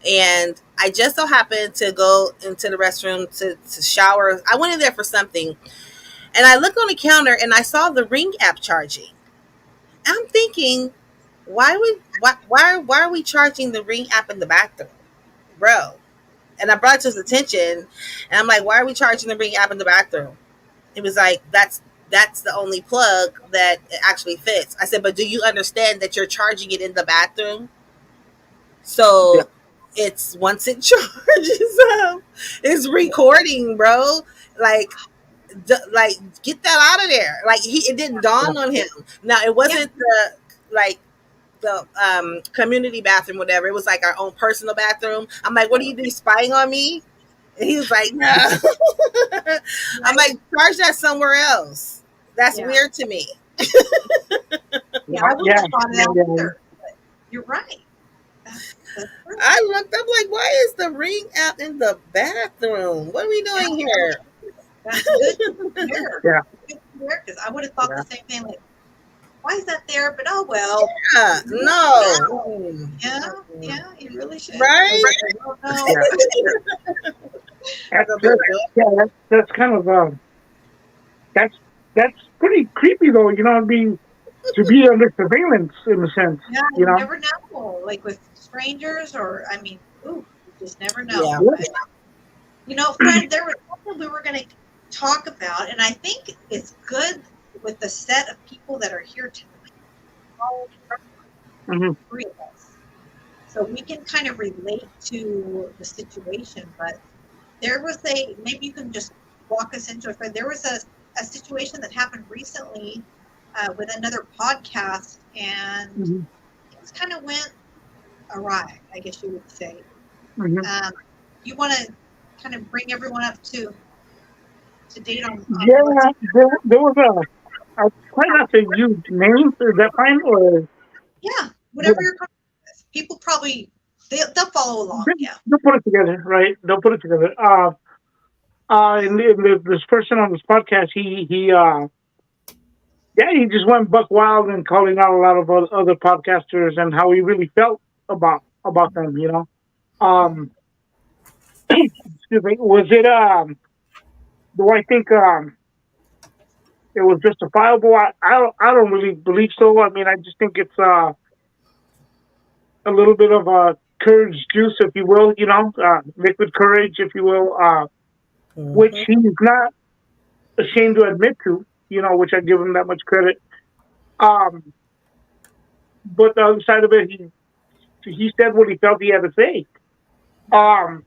and I just so happened to go into the restroom to shower. I went in there for something, and I looked on the counter and I saw the Ring app charging. I'm thinking, why are we charging the Ring app in the bathroom, bro? And I brought it to his attention, and I'm like, why are we charging the Ring app in the bathroom? He was like, that's the only plug that it actually fits. I said, but do you understand that you're charging it in the bathroom? yeah, So it's once it charges up, it's recording, bro. Like, like get that out of there. Like it didn't yeah, dawn on him. Now it Yeah, wasn't the community bathroom, whatever. It was like our own personal bathroom. I'm like, what are you doing, spying on me? And he was like, no. I'm right. like, charge that somewhere else. That's Yeah, weird to me. yeah. yeah, I wouldn't yeah, have thought of yeah, that yeah. either. But you're right. That's true. I looked up like, why is the Ring app in the bathroom? What are we Yeah, doing here? that's good to hear. Yeah, Good to hear, because I would have thought the same thing. Like, why is that there? But oh well. Yeah, no. Yeah, yeah, you really should. Right? No, yeah. Yeah, that's kind of that's that's pretty creepy though. I mean, to be under surveillance in a sense. yeah, You you know. never know. Like with strangers, or I mean, ooh, you just never know. Yeah. But, Fred, there was something we were going to talk about, and I think it's good with the set of people that are here tonight. All Hmm. three of us, so we can kind of relate to the situation. But there was maybe you can just walk us into it. Fred. There was a situation that happened recently with another podcast, and Hmm. things kind of went awry, I guess you would say. Hmm. You want to kind of bring everyone up to date on Yeah, what's there was I try not to use names. Is that fine? Or yeah, yeah, whatever you're comfortable with. People probably they'll follow along. Yeah, they'll put it together, right? They'll put it together. And this person on this podcast, yeah, he just went buck wild and calling out a lot of other podcasters and how he really felt about them. Um, excuse me. Was it Do I think it was justifiable? I don't really believe so. I mean, I just think it's a little bit of courage juice, if you will. Liquid courage, if you will, which Mhm. he's not ashamed to admit to. Which I give him that much credit. Um, but the other side of it, he said what he felt he had to say. Um,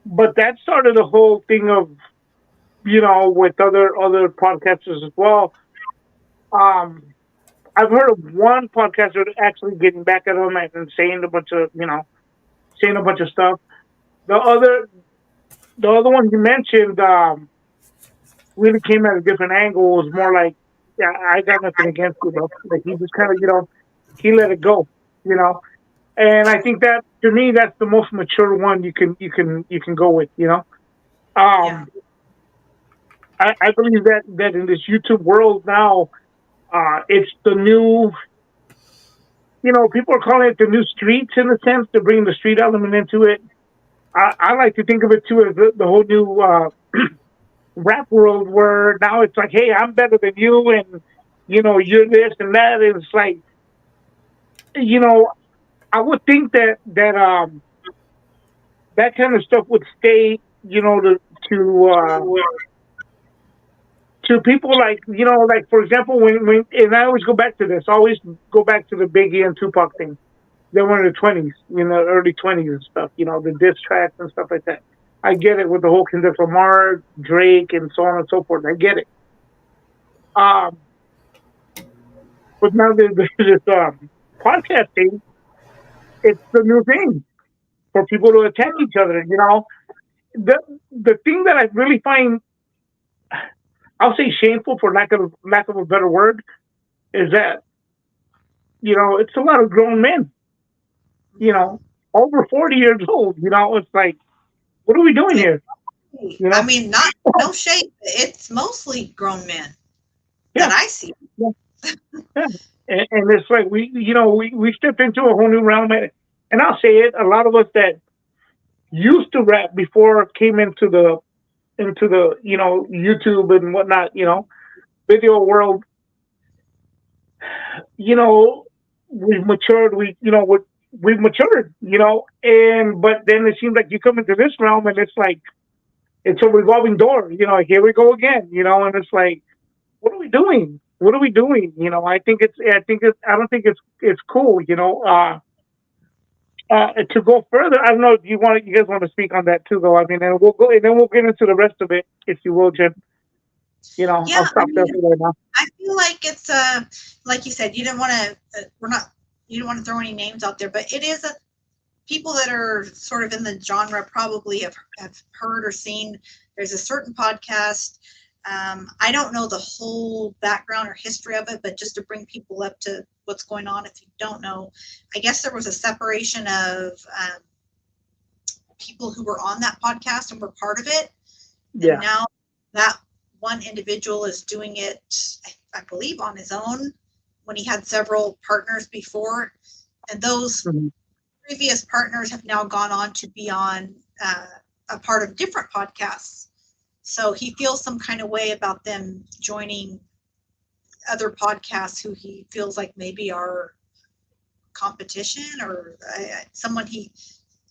but that started a whole thing of with other podcasters as well. Um, I've heard of one podcaster actually getting back at him and saying a bunch of stuff. The other the other one you mentioned really came at a different angle. It was more like, yeah, I got nothing against you, bro. Like he just kind of he let it go, you know. And I think that to me that's the most mature one you can go with, yeah, Um, I believe that in this YouTube world now, it's the new, people are calling it the new streets in a sense to bring the street element into it. I like to think of it too as the whole new rap world where now it's like, hey, I'm better than you, and you're this and that. And it's like, you know, I would think that kind of stuff would stay, to uh, to people like like for example, when and I always go back to this, I always go back to the Biggie and Tupac thing. they were in their 20s, early 20s and stuff, the diss tracks and stuff like that. I get it with the whole Kendrick Lamar, Drake, and so on and so forth. I get it. Um, but now there's this podcasting. It's the new thing for people to attack each other. The thing that I really find, I'll say shameful for lack of a better word, is that it's a lot of grown men, over 40 years old. It's like, what are we doing here? I mean, no shade. It's mostly grown men that I see. Yeah. Yeah. And it's like we stepped into a whole new realm, and I'll say it. A lot of us that used to rap before came into the YouTube and whatnot, video world. We've matured. We've matured. But then it seems like you come into this realm and it's like it's a revolving door. Here we go again. And it's like, what are we doing? What are we doing? I don't think it's cool. To go further, I don't know if you guys want to speak on that too, though. I mean, and we'll get into the rest of it, if you will, Jen. I'll stop there for right now. I feel like it's like you said, you didn't want to. You didn't want to throw any names out there, but it is people that are sort of in the genre probably have heard or seen. There's a certain podcast. I don't know the whole background or history of it, but just to bring people up to what's going on, if you don't know, I guess there was a separation of people who were on that podcast and were part of it. Yeah. And now that one individual is doing it, I believe, on his own when he had several partners before. And those previous partners have now gone on to be on a part of different podcasts. So he feels some kind of way about them joining other podcasts who he feels like maybe are competition or someone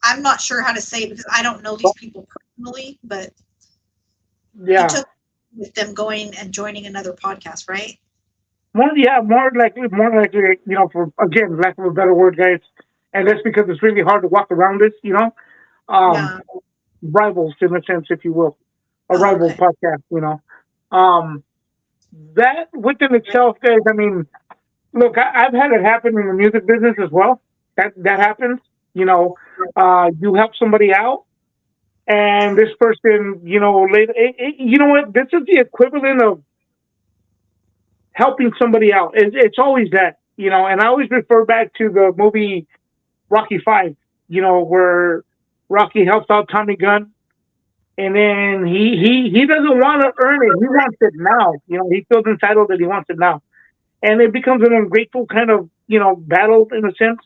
I'm not sure how to say it because I don't know these people personally, but he took with them going and joining another podcast, right? More likely, for, again, lack of a better word, guys, and that's because it's really hard to walk around this, rivals in a sense, if you will. A rival podcast, that within itself, guys. I mean, look, I've had it happen in the music business as well. That happens. You help somebody out, and this person, later, you know what? This is the equivalent of helping somebody out. It's always that, and I always refer back to the movie Rocky V, where Rocky helps out Tommy Gunn. And then he doesn't want to earn it. He wants it now. He feels entitled that he wants it now. And it becomes an ungrateful kind of, battle in a sense.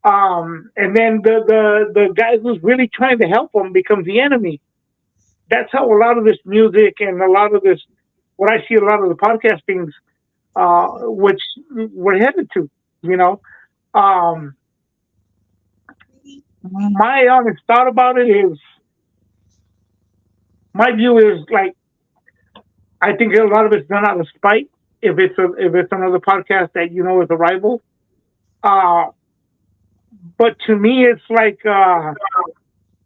And then the guy who's really trying to help him becomes the enemy. That's how a lot of this music and a lot of this, what I see a lot of the podcastings, which we're headed to, my honest thought about it is, my view is like, I think a lot of it's done out of spite. If it's another podcast that is a rival, but to me it's like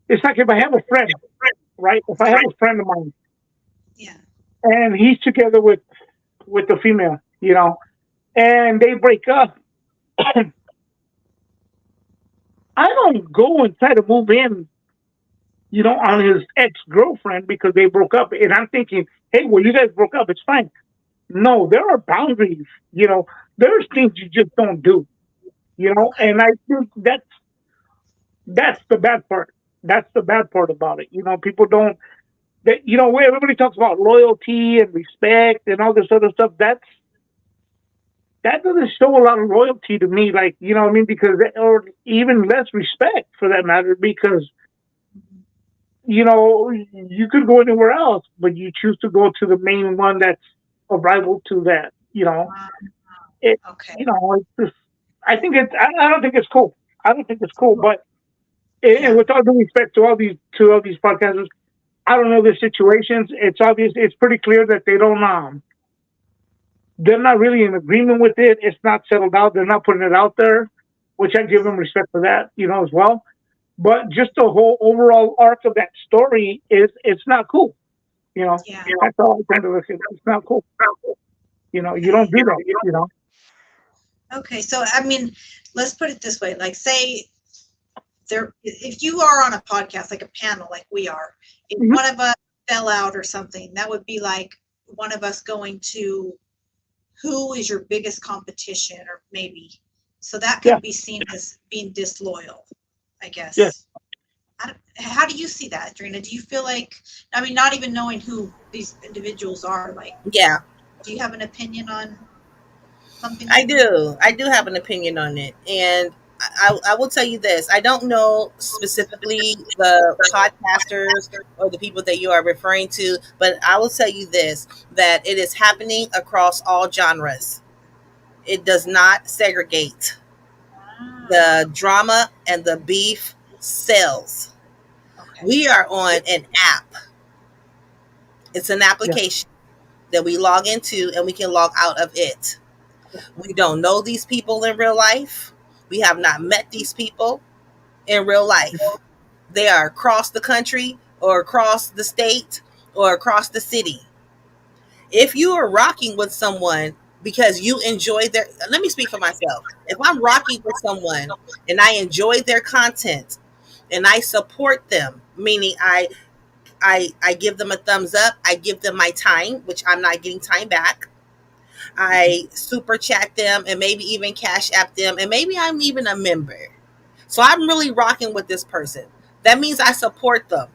if I have a friend, right? If I have a friend of mine, and he's together with the female, and they break up, I don't go and try to move in on his ex-girlfriend because they broke up. And I'm thinking, hey, well, you guys broke up. It's fine. No, there are boundaries. There's things you just don't do. And I think that's the bad part. That's the bad part about it. People don't, where everybody talks about loyalty and respect and all this other stuff. That doesn't show a lot of loyalty to me. Like, because, or even less respect for that matter, because you could go anywhere else, but you choose to go to the main one that's a rival to that. It's just, I don't think it's cool. I don't think it's cool. But and with all due respect to all these podcasters, I don't know their situations. It's obvious. It's pretty clear that they don't. They're not really in agreement with it. It's not settled out. They're not putting it out there. which I give him respect for that, as well. But just the whole overall arc of that story is it's not cool. Yeah. That's all I kind of look at. It's not cool. You don't do that. Okay. So, I mean, let's put it this way. Like, say if you are on a podcast, like a panel, like we are, if Mhm. one of us fell out or something, that would be like one of us going to who is your biggest competition, or maybe. So that Yeah. could be seen as being disloyal, I guess. Yeah. How do you see that, Adrena? Do you feel like, I mean, not even knowing who these individuals are, like, Yeah, do you have an opinion on something I like that? do. I do have an opinion on it. And I will tell you this. I don't know specifically the podcasters or the people that you are referring to, but I will tell you this, that it is happening across all genres. It does not segregate. Ah, The drama and the beef sells. okay. We are on an app. It's an Yeah. application that we log into and we can log out of it. We don't know these people in real life. We have not met these people in real life. They are across the country or across the state or across the city. If you are rocking with someone because you enjoy their, let me speak for myself. If I'm rocking with someone and I enjoy their content and I support them, meaning I give them a thumbs up, I give them my time, which I'm not getting time back. I super chat them and maybe even cash app them, and maybe I'm even a member. So I'm really rocking with this person. That means I support them.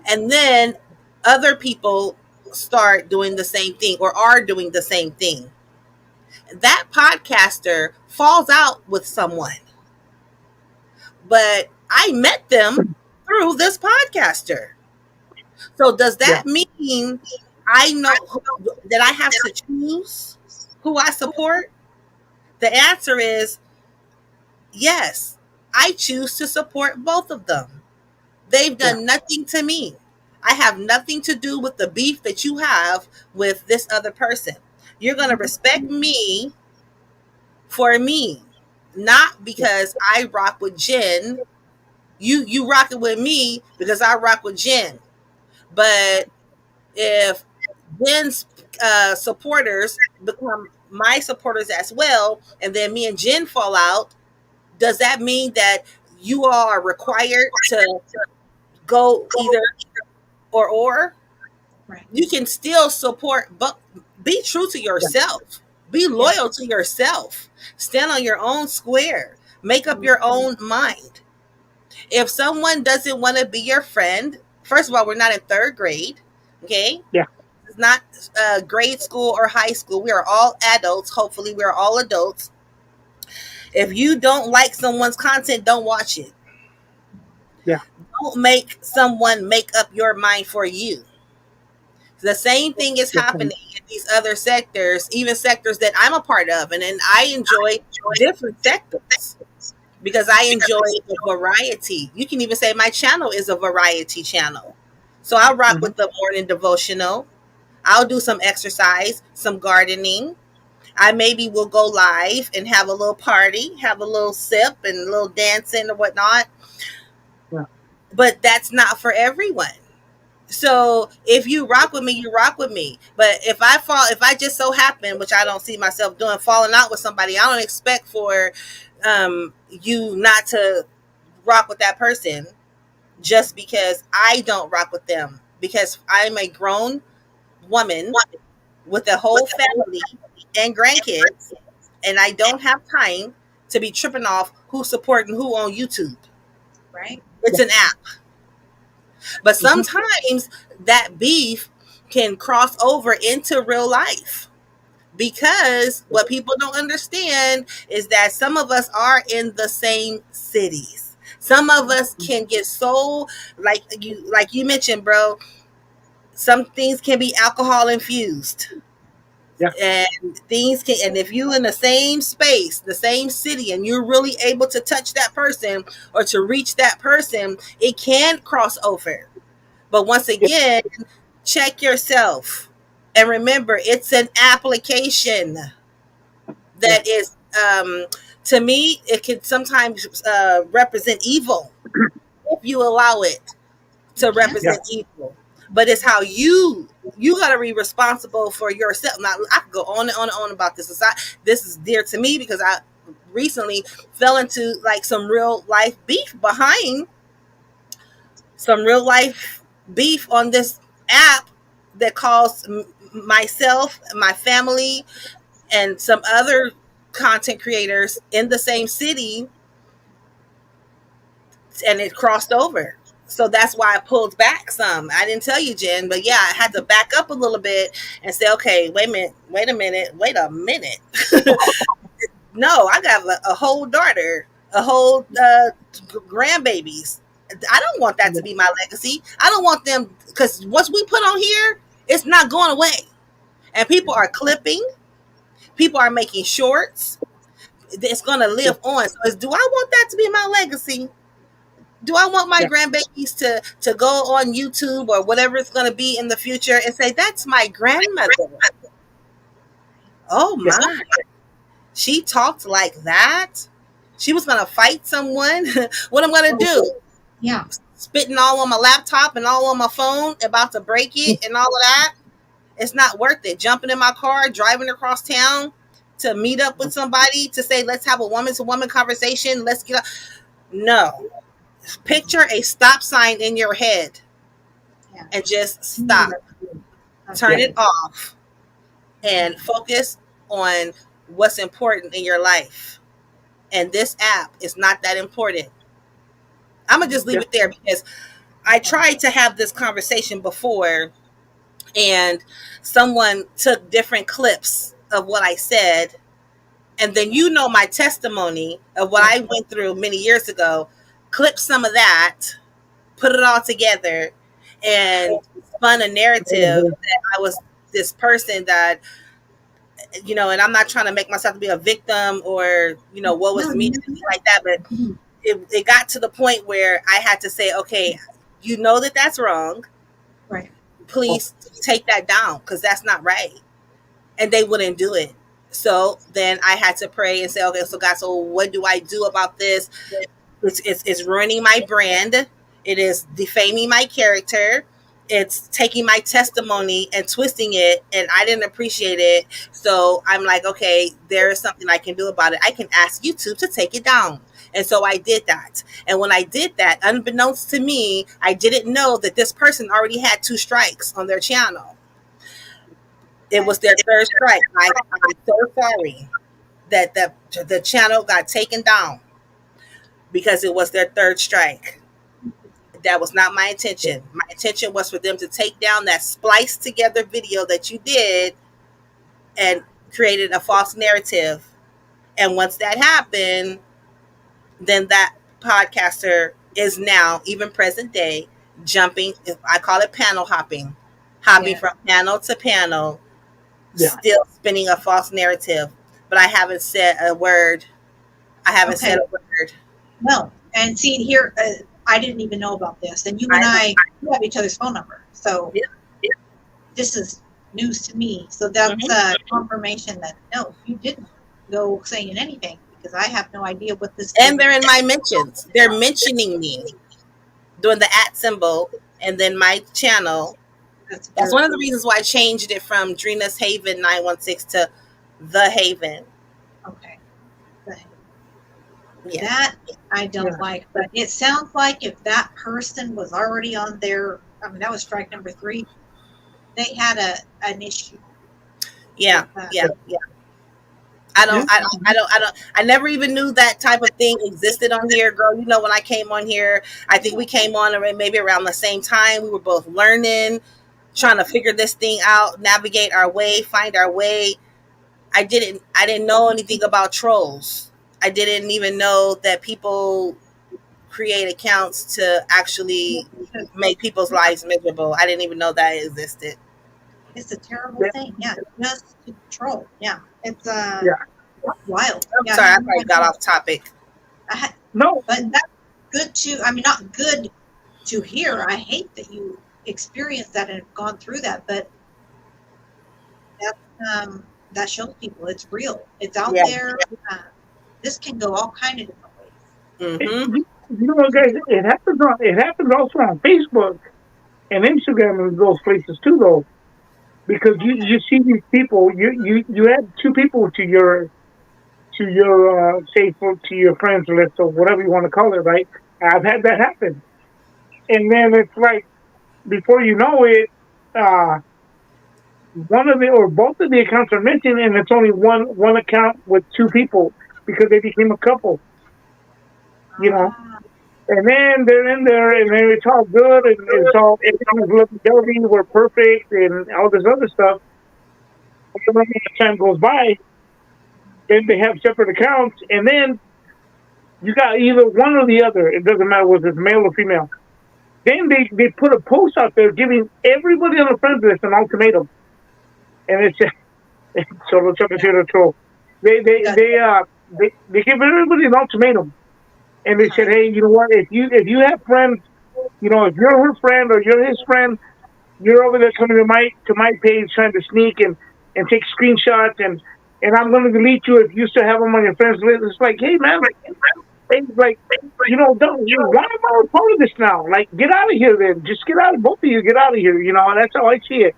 And then other people start doing the same thing or are doing the same thing. That podcaster falls out with someone, but I met them through this podcaster. So does Yeah. that mean I know that I have to choose who I support? The answer is yes. I choose to support both of them. They've Yeah. done nothing to me. I have nothing to do with the beef that you have with this other person. You're going to respect me for me, not Yeah. because I rock with Jen. You rocking with me because I rock with Jen. But if Jen's supporters become my supporters as well, and then me and Jen fall out, does that mean that you all are required to go either or? Right. You can still support, but be true to Yeah. yourself. Be Yeah. loyal to yourself. Stand on your own square. Make up your own mind. If someone doesn't want to be your friend, first of all, we're not in third grade. Okay. Yeah. It's not grade school or high school. We are all adults. Hopefully, we are all adults. If you don't like someone's content, don't watch it. Yeah. Don't make someone make up your mind for you. The same thing is Definitely. happening in these other sectors, even sectors that I'm a part of. And then I enjoy different sectors because I enjoy the variety. You can even say my channel is a variety channel. So I'll rock Mhm. with the morning devotional. I'll do some exercise, some gardening. I maybe will go live and have a little party, have a little sip and a little dancing or whatnot. Yeah. But that's not for everyone. So if you rock with me, you rock with me. But if I just so happen, which I don't see myself doing, falling out with somebody, I don't expect for you not to rock with that person just because I don't rock with them. Because I'm a grown woman with a whole family and grandkids, and I don't have time to be tripping off who's supporting who on YouTube. Right. It's an app. But Mhm. sometimes that beef can cross over into real life because what people don't understand is that some of us are in the same cities. Some of us can get so like you mentioned, bro. Some things can be alcohol infused. Yeah. And things can, and if you in the same space, the same city, and you're really able to touch that person or to reach that person, it can cross over. But once Yeah. again, check yourself. And remember, it's an application Yeah. that is To me, it can sometimes represent evil if you allow it to Yeah. represent evil. But it's how you got to be responsible for yourself. Now, I could go on and on and on about this. This is dear to me because I recently fell into like some real life beef behind some real life beef on this app that caused myself, my family, and some other content creators in the same city, and it crossed over. So that's why I pulled back some. I didn't tell you, Jen, but yeah, I had to back up a little bit and say, okay, wait a minute. No, I got a whole daughter, a whole grandbabies. I don't want that to be my legacy. I don't want them, because once we put on here, it's not going away. And people are clipping, people are making shorts. It's going to live on. So do I want that to be my legacy? Do I want my Yeah. grandbabies to go on YouTube or whatever it's going to be in the future and say, that's my grandmother? Oh my. She talked like that. She was going to fight someone. What I'm going to do? Yeah. Spitting all on my laptop and all on my phone, about to break it and all of that. It's not worth it. Jumping in my car, driving across town to meet up with somebody to say, let's have a woman-to-woman conversation. Let's get up. No. Picture a stop sign in your head and just stop. Turn it off and focus on what's important in your life. And this app is not that important. I'm going to just leave it there because I tried to have this conversation before and someone took different clips of what I said. And then my testimony of what I went through many years ago, clip some of that, put it all together, and spun a narrative that I was this person that, and I'm not trying to make myself to be a victim or, what was me, like that. But it got to the point where I had to say, okay, that's wrong. Right. Please take that down because that's not right. And they wouldn't do it. So then I had to pray and say, okay, so God, so what do I do about this? It's ruining my brand. It is defaming my character. It's taking my testimony and twisting it, and I didn't appreciate it. So I'm like, okay, there is something I can do about it. I can ask YouTube to take it down. And so I did that. And when I did that, unbeknownst to me, I didn't know that this person already had 2 strikes on their channel. It was their 3rd strike. I'm so sorry that the channel got taken down because it was their 3rd strike. That was not my intention. My intention was for them to take down that spliced together video that you did and created a false narrative. And once that happened, then that podcaster is now, even present day, jumping. I call it panel hopping from panel to panel, still spinning a false narrative. But I haven't said a word. Said a word. No. And see here, I didn't even know about this. And you and I have each other's phone number. So this is news to me. So that's confirmation that, no, you didn't go saying anything because I have no idea what this is. And they're in my mentions. They're mentioning me, doing the @ symbol, and then my channel. That's one of the reasons why I changed it from Drina's Haven 916 to The Haven. Okay. That I don't like, but it sounds like if that person was already on there, that was strike number 3, they had an issue. I never even knew that type of thing existed on here, girl. When I came on here, I think we came on maybe around the same time. We were both learning, trying to figure this thing out, navigate our way, find our way. I didn't know anything about trolls. I didn't even know that people create accounts to actually make people's lives miserable. I didn't even know that existed. It's a terrible thing. Yeah, just to troll. Yeah, it's wild. I'm sorry, I probably got off topic. No, but that's good to. Not good to hear. I hate that you experienced that and have gone through that, but that shows people it's real. It's out there. this can go all kind of different ways. Mm-hmm. You know what, guys? It happens also on Facebook and Instagram and those places too, though, because you see these people. You add two people to your say to your friends list or whatever you want to call it, right? I've had that happen, and then it's like before you know it, uh, one of the or both of the accounts are missing, and it's only one account with two people because they became a couple, you know. Ah, And then they're in there, and then it's all good, and it's all everything's looking lovely, we're perfect, and all this other stuff. But then as time goes by, then they have separate accounts, and then you got either one or the other. It doesn't matter whether it's male or female. Then they put a post out there giving everybody on the friends list an ultimatum, and it's solo chapter troll. They they got they uh they give everybody an ultimatum, and they said, hey, you know what? If you have friends, if you're her friend or you're his friend, you're over there coming to my page trying to sneak and take screenshots and I'm going to delete you if you still have them on your friends list. It's like, hey man, like don't why am I a part of this now? Like, get out of here then. Just get out. Both of you get out of here. And that's how I see it.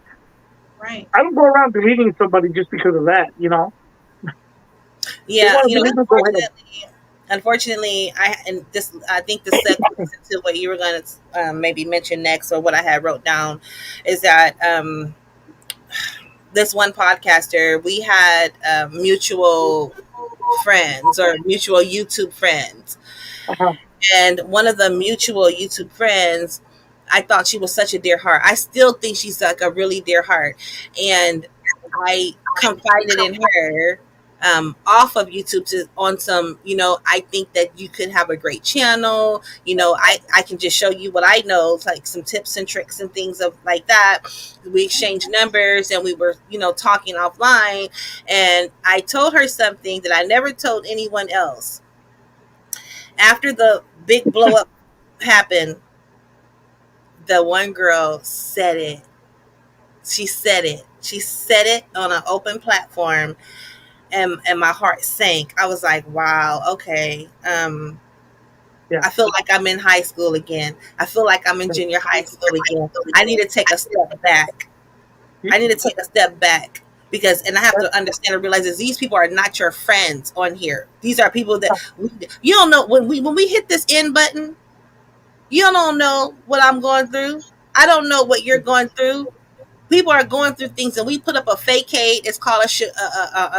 right. I don't go around deleting somebody just because of that. They Yeah, want to delete them, go ahead. unfortunately, I think this segues into what you were going to maybe mention next, or what I had wrote down, is that this one podcaster, we had mutual friends or mutual YouTube friends, Uh-huh. and one of the mutual YouTube friends, I thought she was such a dear heart. I still think she's like a really dear heart, and I confided in her off of YouTube on some, I think that you could have a great channel. I can just show you what I know, like some tips and tricks and things of like that. We exchanged numbers and we were, talking offline. And I told her something that I never told anyone else. After the big blow up happened, the one girl said it. She said it. She said it on an open platform, and my heart sank. I was like, wow, okay. Yeah. I feel like I'm in high school again. I feel like I'm in junior high school again. I need to take a step back. Because, and I have to understand and realize that these people are not your friends on here. These are people that you don't know. When we hit this end button, you don't know what I'm going through. I don't know what you're going through. People are going through things, and we put up a facade. It's called a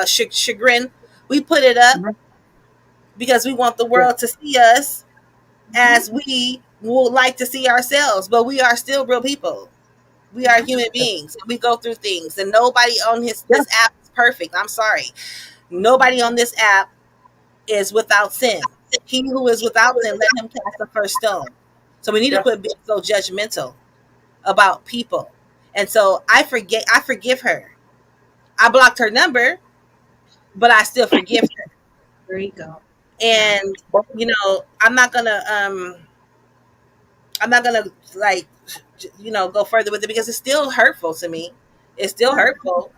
chagrin. We put it up Mhm. because we want the Yeah. world to see us as we would like to see ourselves, but we are still real people. We are human beings. We go through things, and nobody on this app is perfect. I'm sorry. Nobody on this app is without sin. He who is without sin, let him cast the first stone. So we need to Yeah. quit being so judgmental about people. And so I forgive her. I blocked her number, but I still forgive her. There you go. And I'm not gonna like go further with it because it's still hurtful to me. It's still hurtful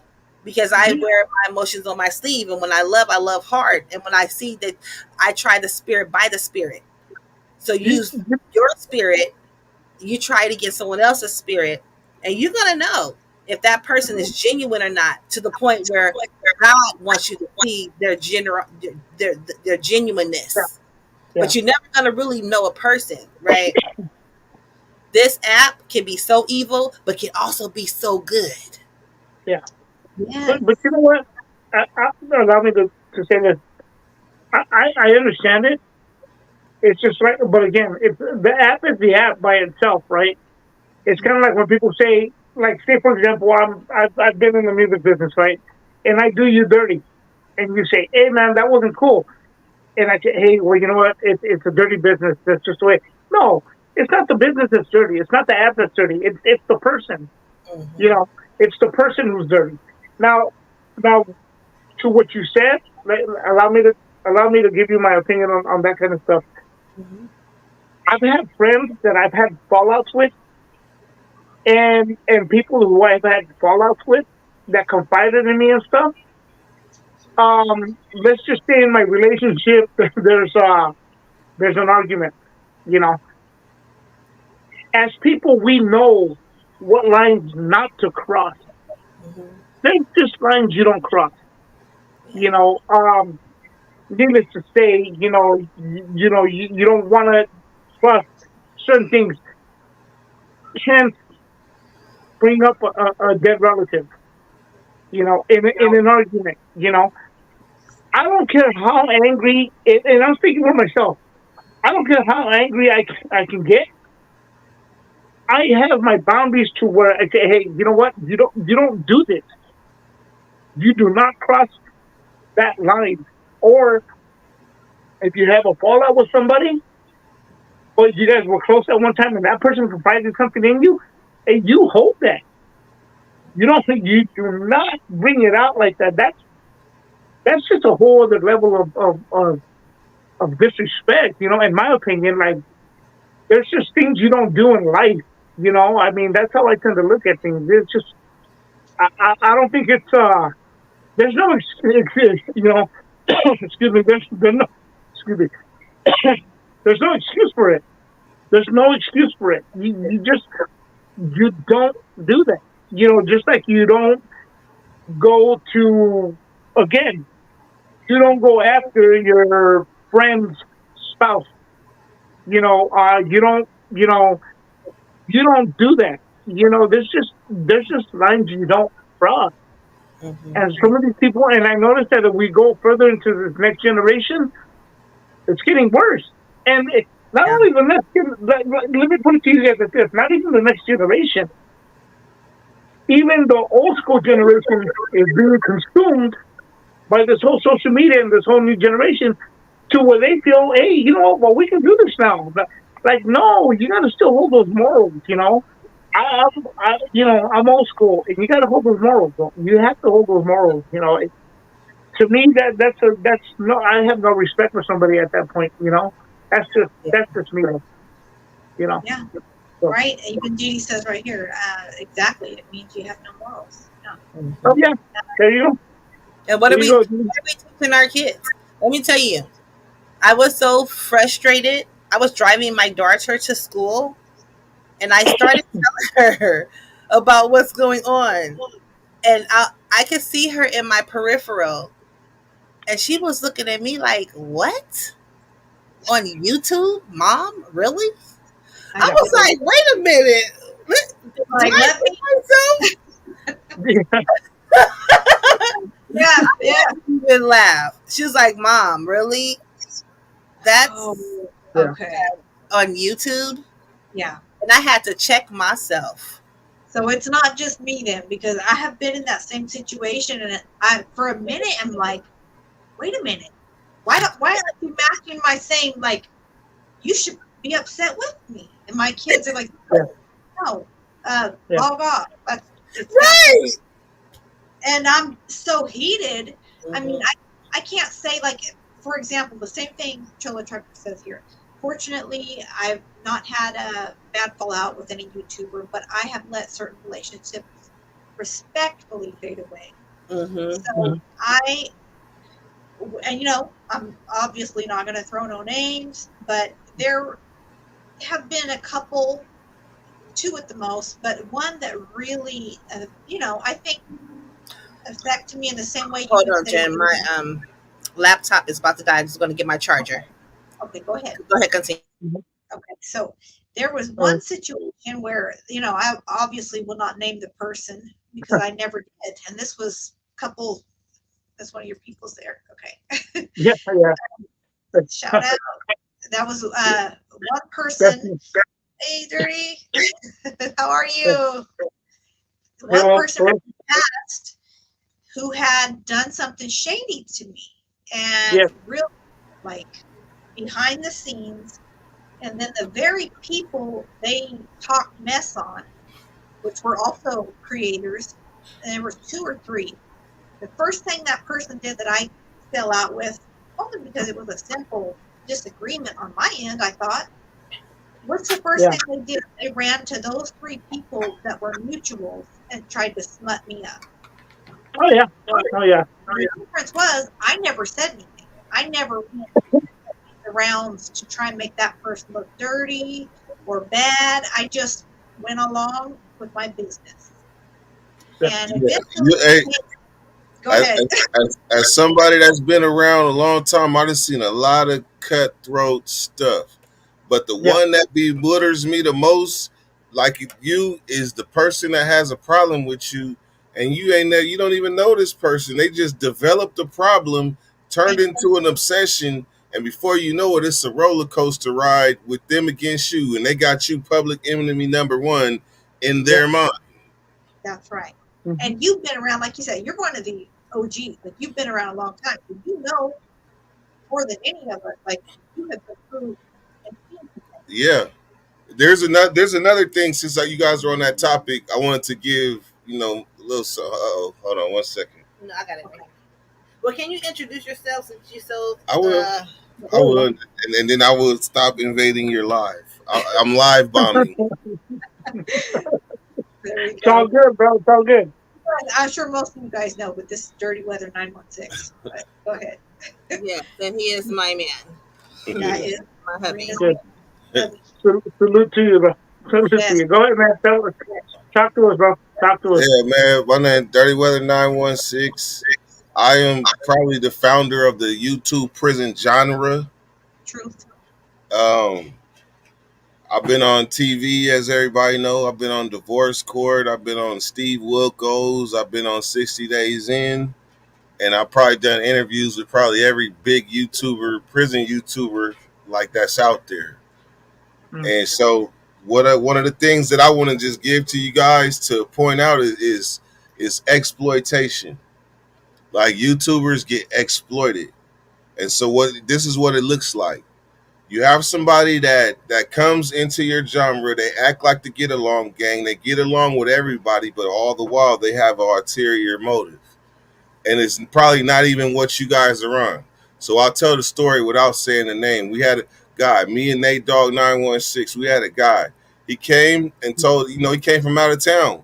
because I wear my emotions on my sleeve, and when I love hard, and when I see that, I try the spirit by the spirit. So use your spirit, you try to get someone else's spirit, and you're gonna know if that person is genuine or not, to the point where God wants you to see their genuineness. Yeah. But you're never gonna really know a person, right? This app can be so evil, but can also be so good. Yeah. Yeah. But you know what? Allow me to say this. I understand it. It's just like, but again, if the app is the app by itself, right? It's kind of like when people say, like, say for example, I've been in the music business, right? And I do you dirty, and you say, hey man, that wasn't cool, and I say, hey, well, you know what? It's a dirty business. That's just the way. No, it's not the business that's dirty. It's not the app that's dirty. It's the person. Mm-hmm. It's the person who's dirty. Now, to what you said, allow me to give you my opinion on that kind of stuff. Mm-hmm. I've had friends that I've had fallouts with, and people who I've had fallouts with that confided in me and stuff. let's just say in my relationship, there's an argument. You know, as people, we know what lines not to cross. Mm-hmm. There's just lines you don't cross. Yeah. You know, needless to say, you don't want to trust certain things. Hence, bring up a dead relative. In an argument. I don't care how angry, and I'm speaking for myself. I don't care how angry I can get. I have my boundaries to where I say, hey, you know what? You don't do this. You do not cross that line. Or if you have a fallout with somebody, but you guys were close at one time, and that person confided something in you, and you hold that. You do not bring it out like that. That's just a whole other level of disrespect. In my opinion, like there's just things you don't do in life. I mean, that's how I tend to look at things. It's just I don't think it's there's no excuse. Excuse me. There's no excuse me. There's no excuse for it. There's no excuse for it. You don't do that. Just like you don't go to again. You don't go after your friend's spouse. You don't. You don't do that. There's just lines you don't cross. Mm-hmm. And some of these people, and I noticed that if we go further into this next generation, it's getting worse. And not Yeah. only the next, let me put it to you guys like this: not even the next generation, even the old school generation is being consumed by this whole social media and this whole new generation to where they feel, hey, you know what? Well, we can do this now. But, like, no, you got to still hold those morals. I'm old school, and you got to hold those morals. Though. You have to hold those morals. To me, that's no. I have no respect for somebody at that point. Yeah. That's just me. You know. Yeah, So, right. Even Judy says right here, exactly. It means you have no morals. Yeah. so yeah, there you go. And what There are you we go. what are we teaching our kids? Let me tell you, I was so frustrated. I was driving my daughter to school, and I started telling her about what's going on, and I could see her in my peripheral, and she was looking at me like, "What? On YouTube, Mom? Really?" I I know. was like, "Wait a minute, do Like, I let me. see Yeah, yeah. myself?" And laugh. She was like, "Mom, really? Oh, That's Yeah. okay. on YouTube?" Yeah. And I had to check myself. So it's not just me then, because I have been in that same situation, and I for a minute I'm like, wait a minute, why aren't you matching my same like? You should be upset with me, and my kids are like, Yeah. no, Yeah. log off. It's not. Right. And I'm so heated. I mean, Mhm. I can't say like, for example, the same thing Chola Trucker says here. Fortunately, I've not had a bad fallout with any YouTuber, but I have let certain relationships respectfully fade away. Mhm. So I, and I'm obviously not going to throw no names, but there have been a couple, two at the most, but one that really, I think affected me in the same way you Hold would on, say. Jen. My laptop is about to die. I'm just going to get my charger. Okay, go ahead. Go ahead, continue. Okay, so there was Uh, one situation where, I obviously will not name the person because I never did. And this was a couple, that's one of your people's there. Okay. yeah. Yeah. Shout out. That was one person. Definitely. Hey, Dirty. How are you? One Well, person passed who had done something shady to me and yeah. real like behind the scenes. And then the very people they talked mess on, which were also creators, and there were two or three. The first thing that person did that I fell out with, only because it was a simple disagreement on my end, I thought, what's the first Yeah. thing they did? They ran to those three people that were mutuals and tried to smut me up. Oh yeah. Oh yeah. The difference was I never said anything. I never went the rounds to try and make that person look dirty or bad. I just went along with my business. Yeah. And Yeah. eventually, go ahead. As somebody that's been around a long time, I done seen a lot of cutthroat stuff. But the Yeah. one that bewilders me the most, like you, is the person that has a problem with you, and you ain't there. You don't even know this person. They just developed a problem, turned into an obsession, and before you know it, it's a roller coaster ride with them against you, and they got you public enemy number one in their mind. That's right. Mhm. And you've been around, like you said, you're one of the OGs. Like you've been around a long time. So you know more than any of us. Like you have been through and seen some things. Yeah. There's another thing since you guys are on that topic. I wanted to give a little. Hold on 1 second. No, I got it. Well, can you introduce yourself since you so? I will. I will, and then I will stop invading your live. I'm live bombing. There you It's all go. good, bro. It's all good. I'm sure most of you guys know, but this is Dirty Weather 916. But go ahead. Yes, and he is my man, That is my hubby. Good. Salute to you, bro. Salute to you. Go ahead, man. Talk to us, bro. Talk to us. Yeah, man. My name Dirty Weather 916. I am probably the founder of the YouTube prison genre. truth. Um, I've been on TV, as everybody know. I've been on Divorce Court. I've been on Steve Wilkos. I've been on 60 Days In. And I've probably done interviews with probably every big YouTuber, prison YouTuber like that's out there. And so one of the things that I want to just give to you guys to point out is exploitation. Like YouTubers get exploited. And so this is what it looks like. You have somebody that comes into your genre, they act like the get along gang, they get along with everybody, but all the while they have an ulterior motive. And it's probably not even what you guys are on. So I'll tell the story without saying the name. We had a guy, me and Nate Dogg 916, we had a guy. He came and told, he came from out of town.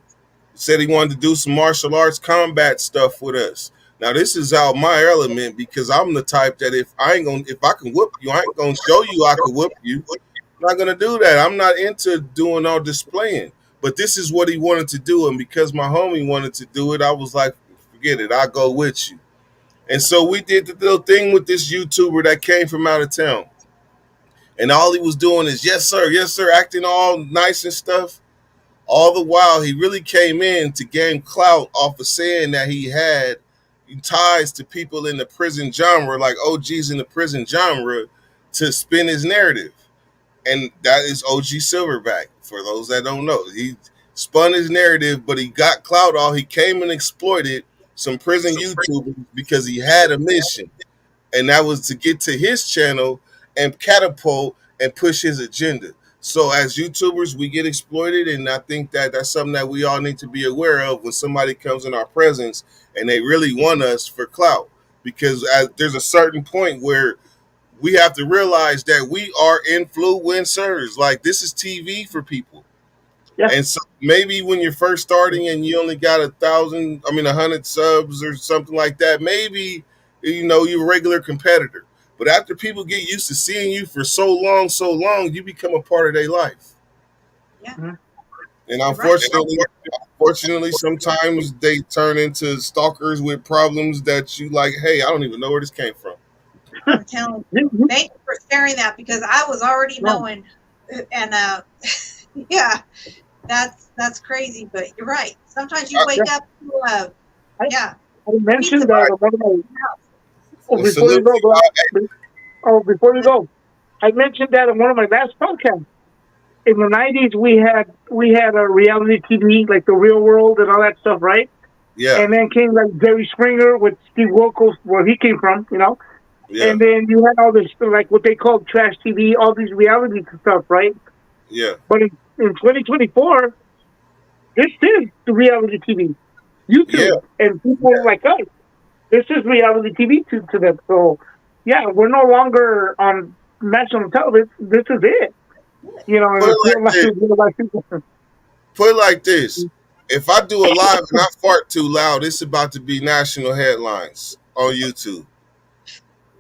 He said he wanted to do some martial arts combat stuff with us. Now this is out my element because I'm the type that if I can whoop you, I ain't gonna show you I can whoop you. I'm not gonna do that. I'm not into doing all displaying. But this is what he wanted to do, and because my homie wanted to do it, I was like, forget it, I'll go with you. And so we did the little thing with this YouTuber that came from out of town. And all he was doing is, yes, sir, acting all nice and stuff. All the while, he really came in to gain clout off of saying that he had ties to people in the prison genre, like OGs in the prison genre, to spin his narrative. And that is OG Silverback, for those that don't know. He spun his narrative, but he got clout off. He came and exploited some prison YouTubers because he had a mission. And that was to get to his channel and catapult and push his agenda. So as YouTubers, we get exploited, and I think that that's something that we all need to be aware of when somebody comes in our presence and they really want us for clout. Because there's a certain point where we have to realize that we are influencers. Like, this is TV for people. Yeah. And so maybe when you're first starting and you only got 100 subs or something like that, maybe, you're a regular competitor. But after people get used to seeing you for so long, you become a part of their life. Yeah. And unfortunately, sometimes they turn into stalkers with problems that you like, hey, I don't even know where this came from. I'm telling you. Thank you for sharing that because I was already knowing. And yeah, that's crazy. But you're right. Sometimes you wake up to I mentioned that one of my before you go, I mentioned that in one of my last podcasts. In the 90s, we had a reality TV, like The Real World and all that stuff, right? Yeah. And then came like Jerry Springer with Steve Wilkos, where he came from, Yeah. And then you had all this, like what they called trash TV, all these reality stuff, right? Yeah. But in 2024, this is the reality TV. YouTube and people like us. This is reality TV to them. So, yeah, we're no longer on national television. This is it. Put it like this. if I do a live and I fart too loud, it's about to be national headlines on YouTube.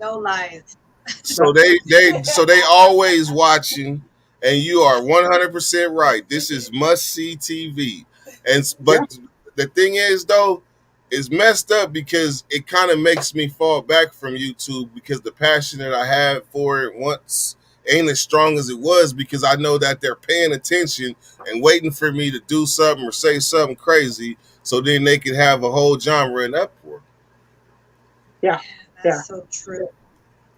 No lies. So they always watching, and you are 100% right. This is must see TV, Yeah. but the thing is though, it's messed up because it kind of makes me fall back from YouTube because the passion that I had for it once ain't as strong as it was because I know that they're paying attention and waiting for me to do something or say something crazy, so then they can have a whole genre in uproar. Yeah. That's Yeah. so true.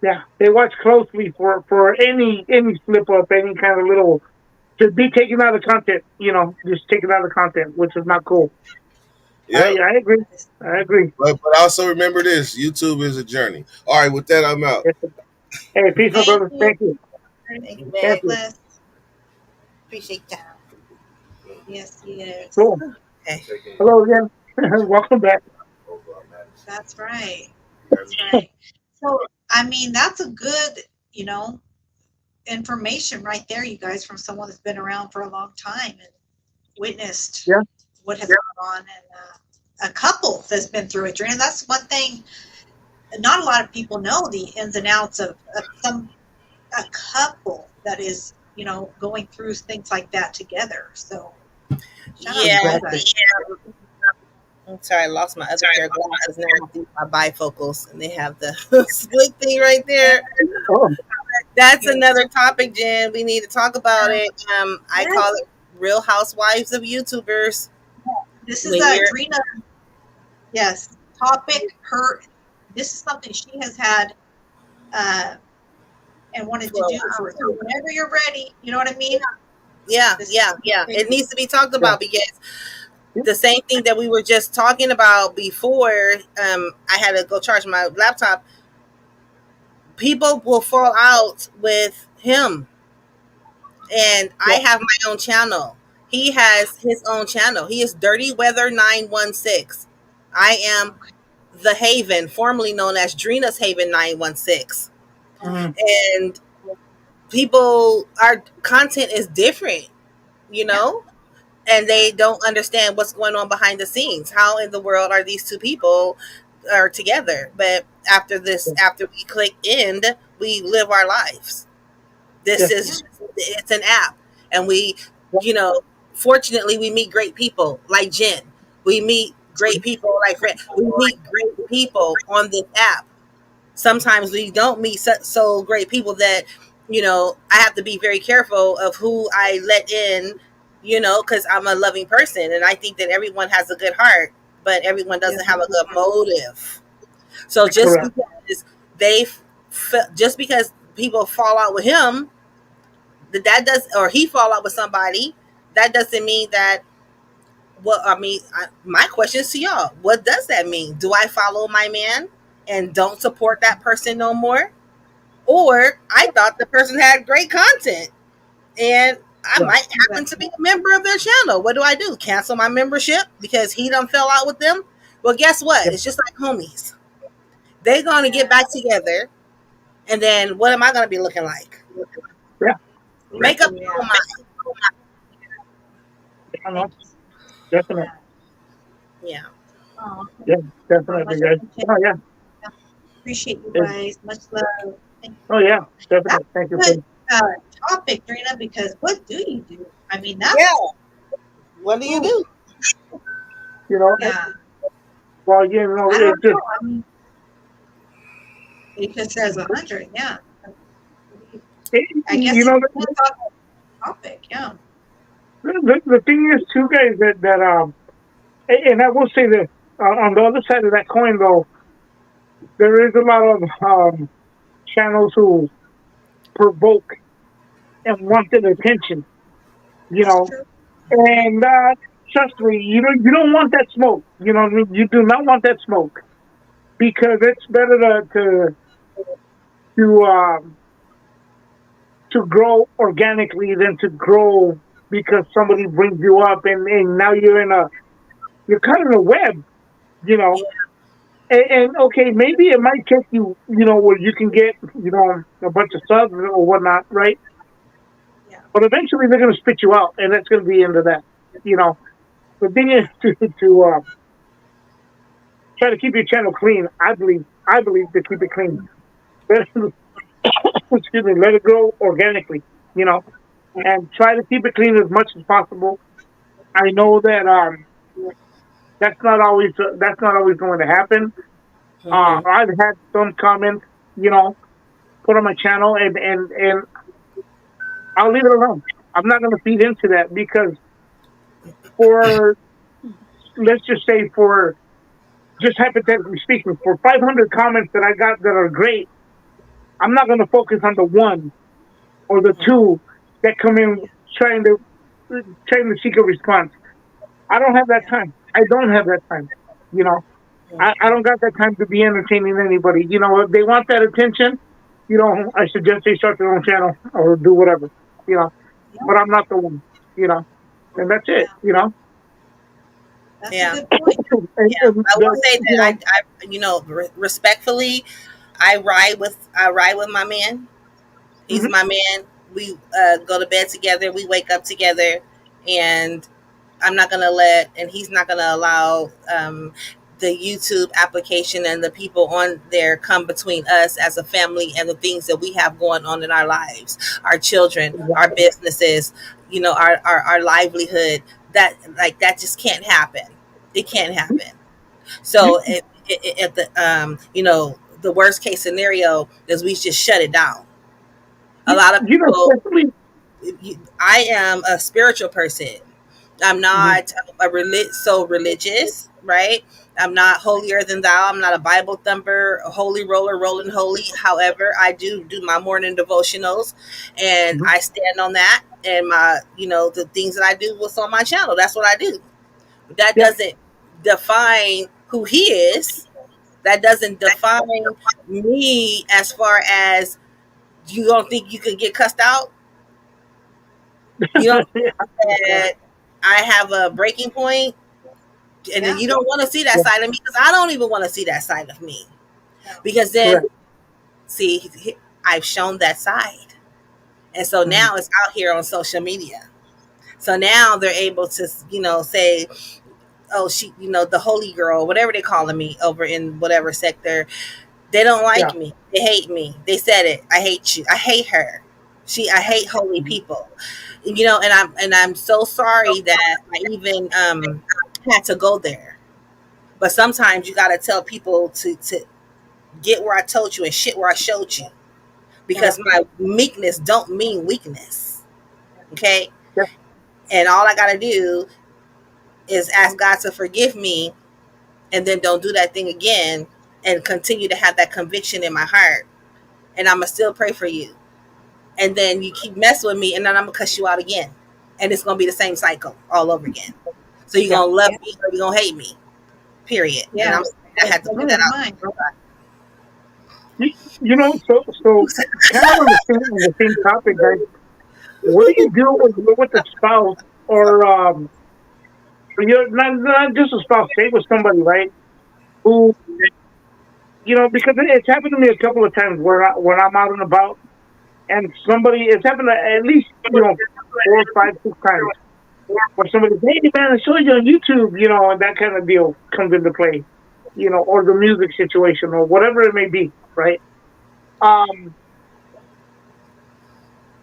Yeah. They watch closely for any slip up, any kind of little to be taken out of content. Just taken out of content, which is not cool. Yeah. I agree. That is- I agree. But also remember this: YouTube is a journey. All right, with that, I'm out. Yes. Hey, peace, my Thank brother. you. Thank you. Thank you, God man. you. bless. Appreciate that. Yes, yes. Cool. Okay. Hello again. Welcome back. That's right. That's right. So, I mean, that's a good, you know, information right there, you guys, from someone that's been around for a long time and witnessed Yeah. what has gone on, and a couple that's been through it. And that's one thing. Not a lot of people know the ins and outs of a couple that is, going through things like that together. So, shout out to Yeah. you guys. I'm sorry, I lost my other pair of glasses. Now these are bifocals, and they have the split thing right there. Oh, That's another topic, Jen. We need to talk about it. I call it Real Housewives of YouTubers. This is When you're- Adrena. Yes, topic. This is something she has had and wanted to do for. So whenever you're ready, you know what I mean. Yeah. It needs to be talked about because the same thing that we were just talking about before. I had to go charge my laptop. People will fall out with him, and I have my own channel. He has his own channel. He is Dirty Weather 916. I am The Haven, formerly known as Drina's Haven 916. mhm. And our content is different, and they don't understand what's going on behind the scenes. How in the world are these two people are together? But after we click end, we live our lives. It's an app, and we, fortunately, we meet great people like Jen. We meet great people like Fred. We meet great people on this app. Sometimes we don't meet so great people that, I have to be very careful of who I let in, because I'm a loving person, and I think that everyone has a good heart, but everyone doesn't have a good motive. So just because people fall out with him, or he fall out with somebody, that doesn't mean that. Well, I mean, my question is to y'all: what does that mean? Do I follow my man and don't support that person no more? Or I thought the person had great content, and I might happen to be a member of their channel. What do I do? Cancel my membership because he done fell out with them? Well, guess what? It's just like homies. They're going to get back together, and then what am I going to be looking like? Yeah. Make up your mind. I know. Definitely. Yeah. Oh, Yeah, definitely, guys. Oh, yeah. appreciate you guys. Much love. Thank you. Oh, yeah. Definitely. Thank you. Good topic, Drina, because what do you do? I mean, that's What do you do? yeah. Well, I don't it's just, know. I mean, it just says 100. Yeah. I guess you know, it depends on the topic. Yeah. the thing is, too, guys, that and I will say this, on the other side of that coin, though, there is a lot of channels who provoke and wanted attention, That's true. and trust me, you don't want that smoke. You do not want that smoke because it's better to grow organically than to grow because somebody brings you up and now you're caught in a web, And okay, maybe it might take you, where you can get, a bunch of subs or whatnot, right? Yeah. But eventually they're going to spit you out, and that's going to be the end of that, the thing is to try to keep your channel clean. I believe to keep it clean. Let it, excuse me, let it grow organically, you know, and try to keep it clean as much as possible. I know that that's not always going to happen. Hmm. I've had some comments, you know, put on my channel, and I'll leave it alone. I'm not going to feed into that because for let's just say for just hypothetically speaking, for 500 comments that I got that are great, I'm not going to focus on the one or the two that come in trying to trying to seek a response. I don't have that Yeah. time. I don't have that time. You know, I don't got that time to be entertaining anybody. You know, if they want that attention, you know, I suggest they start their own channel or do whatever. You know, Yeah. but I'm not the one. You know, and that's it. Yeah. You know, That's a Yeah. good point. and I will the, say you that know, respectfully, I ride with my man. He's mhm, my man. We go to bed together. We wake up together, and I'm not gonna let, and he's not gonna allow the YouTube application and the people on there come between us as a family and the things that we have going on in our lives, our children, our exactly. businesses, our livelihood. That like that just can't happen. It can't happen. You, So if the the worst case scenario is we just shut it down. A lot of you know, people. especially. I am a spiritual person. I'm Mhm, not so religious, right? I'm not holier than thou. I'm not a Bible thumper, a holy roller, rolling holy. However, I do my morning devotionals, and mhm, I stand on that. And the things that I do was on my channel. That's what I do. That yeah. doesn't define who he is. That doesn't define me as far as you don't think you can get cussed out. You don't think Yeah. that I have a breaking point, and then Yeah. you don't want to see that Yeah. side of me because I don't even want to see that side of me No. because then Correct. see I've shown that side, and so Mhm, now it's out here on social media. So now they're able to say, oh, she, the holy girl, whatever they calling me over in whatever sector. They don't yeah. like me. They hate me. They said it. I hate you. I hate her. I Yeah. hate holy Mhm, people. And I'm so sorry that I even had to go there. But sometimes you got to tell people to get where I told you and shit where I showed you, Yeah. yeah. because my meekness don't mean weakness. Okay, Yeah. and all I got to do is ask God to forgive me, and then don't do that thing again, and continue to have that conviction in my heart, and I'm gonna still pray for you, and then you keep messing with me, and then I'm gonna cuss you out again, and it's gonna be the same cycle all over again. So you're Yeah. gonna love Yeah. me or you're gonna hate me. Period. And Yeah. I had to Keep put it that in out. mind. You know, so kind of on the same topic, guys. What do you do when you're with a spouse or you're not just a spouse, say with somebody, right? Who because it's happened to me a couple of times where when I'm out and about and somebody it's happened at least 4, 5, 6 times where somebody says, "Hey man, I saw you on YouTube," and that kind of deal comes into play, or the music situation or whatever it may be, right? Um,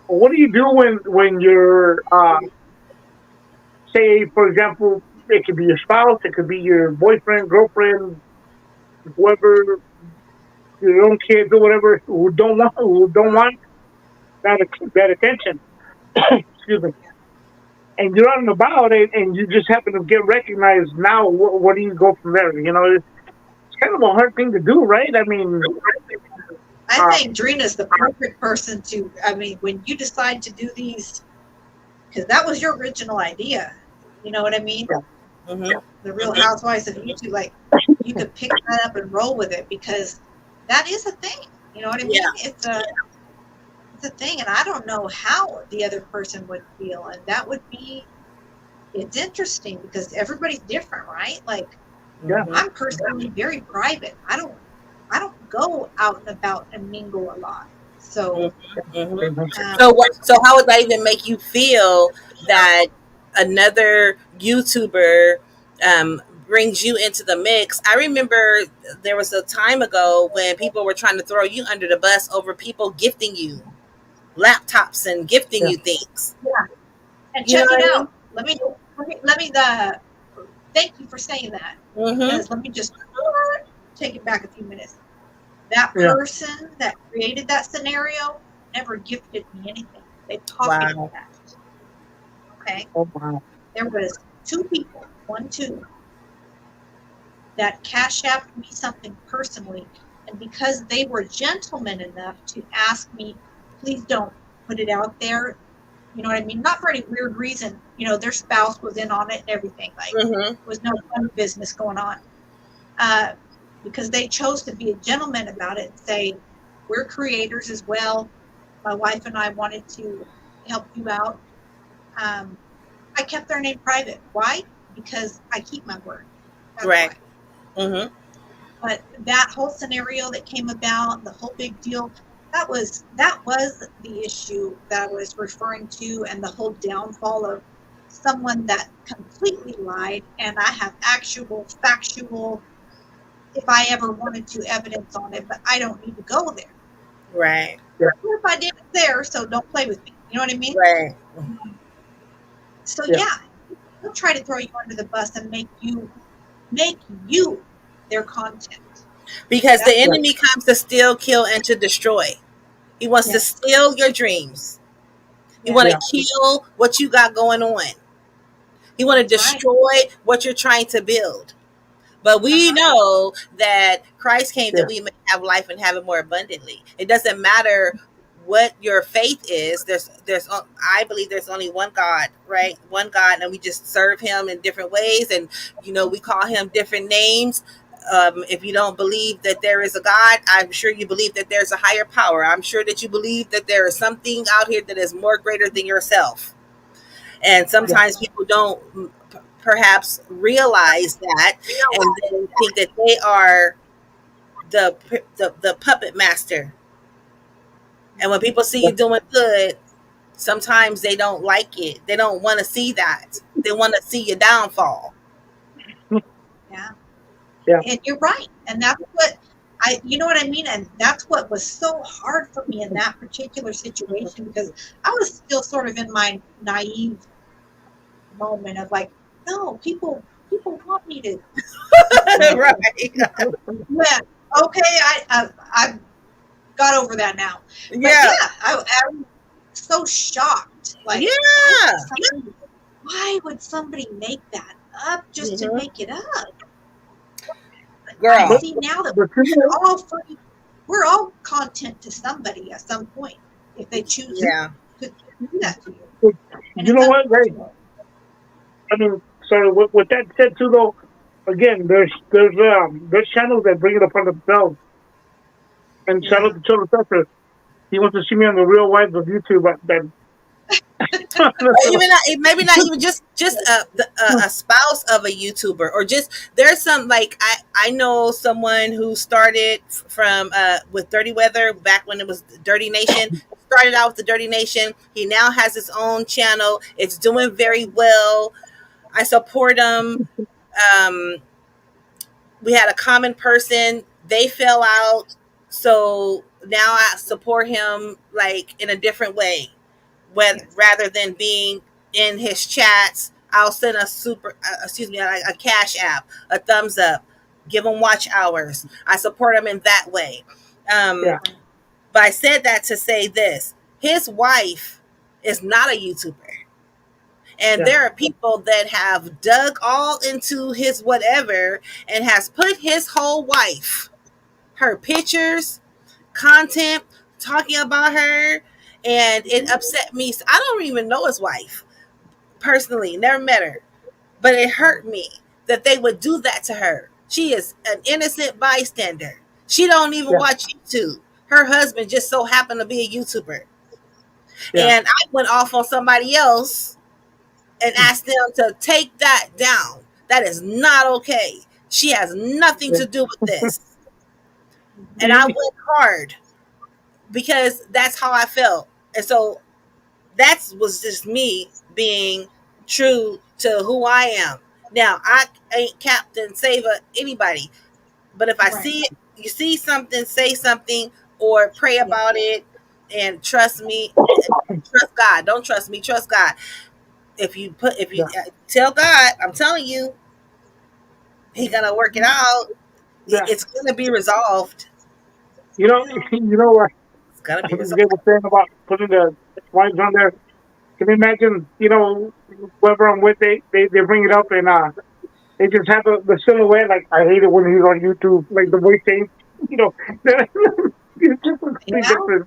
what do you do when you're say, for example, it could be your spouse, it could be your boyfriend, girlfriend, whoever, your own kids or whatever, who don't want that that attention. Excuse me. And you're out and about, and you just happen to get recognized. Now, what do you go from there? It's kind of a hard thing to do, right? I mean, I uh, think Drina's the perfect person to, I mean, when you decide to do these, because that was your original idea. You know what I mean? yeah, Mm-hmm. The Real Housewives of YouTube, like you could pick that up and roll with it because that is a thing. You know what I Yeah. mean? It's a thing, and I don't know how the other person would feel, and that would be it's interesting because everybody's different, right? Like yeah, Mm-hmm. I'm personally very private. I don't go out and about and mingle a lot. So Mm-hmm. mhm, um, So how would that even make you feel that another YouTuber brings you into the mix. I remember there was a time ago when people were trying to throw you under the bus over people gifting you laptops and gifting Yeah. you things. And You know check it what I out. Let me thank you for saying that, mean? because let me just take it back a few minutes. That Yeah. person that created that scenario never gifted me anything. They pocketed Wow. that. Okay. Oh wow. There was two people, two, that cash apped me something personally. And because they were gentlemen enough to ask me, please don't put it out there. You know what I mean? Not for any weird reason. You know, their spouse was in on it and everything. Like, Mm-hmm. there was no fun business going on. Because they chose to be a gentleman about it and say, we're creators as well. My wife and I wanted to help you out. I kept their name private. Why? Because I keep my word. That's Right. why. Mm-hmm. But that whole scenario that came about, the whole big deal, that was the issue that I was referring to, and the whole downfall of someone that completely lied. And I have actual factual, if I ever wanted to, evidence on it, but I don't need to go there. Right. If I did it there, so don't play with me. You know what I mean? Right. So Yeah. they'll try to throw you under the bus and make you their content. Because the That's enemy comes to steal, kill, and to destroy. He wants to Yes. steal your dreams. He Yeah. want to kill what you got going on. He want to That's right. destroy what you're trying to build. But we know that Christ came Yeah. that we may have life and have it more abundantly. It doesn't matter what your faith is. I believe there's only one God, right? One God, and we just serve him in different ways. And, we call him different names. If you don't believe that there is a God, I'm sure you believe that there's a higher power. I'm sure that you believe that there is something out here that is more greater than yourself. And sometimes people don't perhaps realize that, and then think that they are the puppet master. And when people see you doing good, sometimes they don't like it. They don't want to see that. They want to see your downfall. Yeah. Yeah. And you're right. And that's you know what I mean? And that's what was so hard for me in that particular situation, because I was still sort of in my naive moment of like, no, people want me to. Right. Yeah. Okay. I've got over that now. But Yeah. I'm so shocked. Like, Yeah. why would somebody make that up just to make it up? Girl. I see now that we're all content to somebody at some point if they choose Yeah. to do that to you. And You know it's what? Right. unfortunate. I mean, so with that said too, though, again, there's channels that bring it upon themselves. And shout out to Cholo Tucker. He wants to see me on the Real Wives of YouTube. Then Even not, maybe not even just a spouse of a YouTuber, or just there's some, like, I know someone who started from with Dirty Weather back when it was Dirty Nation. Started out with the Dirty Nation. He now has his own channel. It's doing very well. I support him. We had a common person. They fell out, so now I support him, like, in a different way. Rather than being in his chats, I'll send a cash app, a thumbs up, give him watch hours. I support him in that way. Yeah. But I said that to say this: his wife is not a YouTuber. And there are people that have dug all into his whatever and has put his whole wife, her pictures, content, talking about her, and it upset me. I don't even know his wife personally, never met her, but it hurt me that they would do that to her. She is an innocent bystander. She don't even watch YouTube. Her husband just so happened to be a YouTuber. And I went off on somebody else and asked them to take that down. That is not okay. She has nothing to do with this. And I went hard because that's how I felt. And so that was just me being true to who I am. Now, I ain't Captain Saver anybody, but if I Right. see it, you see something, say something, or pray Yeah. about it, and trust me, trust God. Don't trust me, trust God. If you Yeah. tell God, I'm telling you, He gonna work it out. Yeah. It's gonna be resolved. You know what? It's gonna I be was resolved. getting saying about putting the wives on there. Can you imagine? Whoever I'm with, they bring it up and they just have the silhouette. Like I hate it when he's on YouTube, like the voice change. You know, it's just completely Yeah.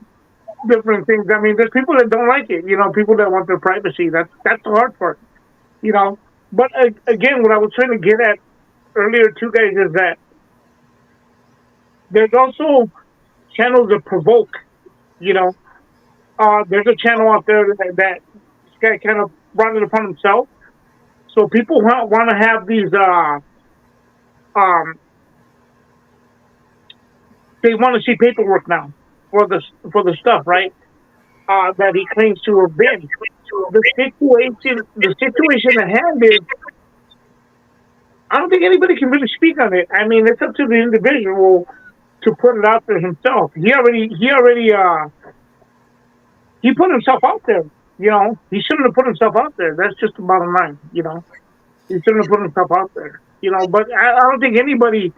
different things. I mean, there's people that don't like it. People that want their privacy. That's the hard part. You know, but again, what I was trying to get at earlier, too, guys, is that there's also channels that provoke. You know, there's a channel out there that this guy kind of brought it upon himself. So people want to have these. Um, they want to see paperwork now for the stuff, right? That he claims to have been. The situation at hand is, I don't think anybody can really speak on it. I mean, it's up to the individual to put it out there himself. He put himself out there. He shouldn't have put himself out there. That's just the bottom line. He shouldn't have put himself out there. But I don't think anybody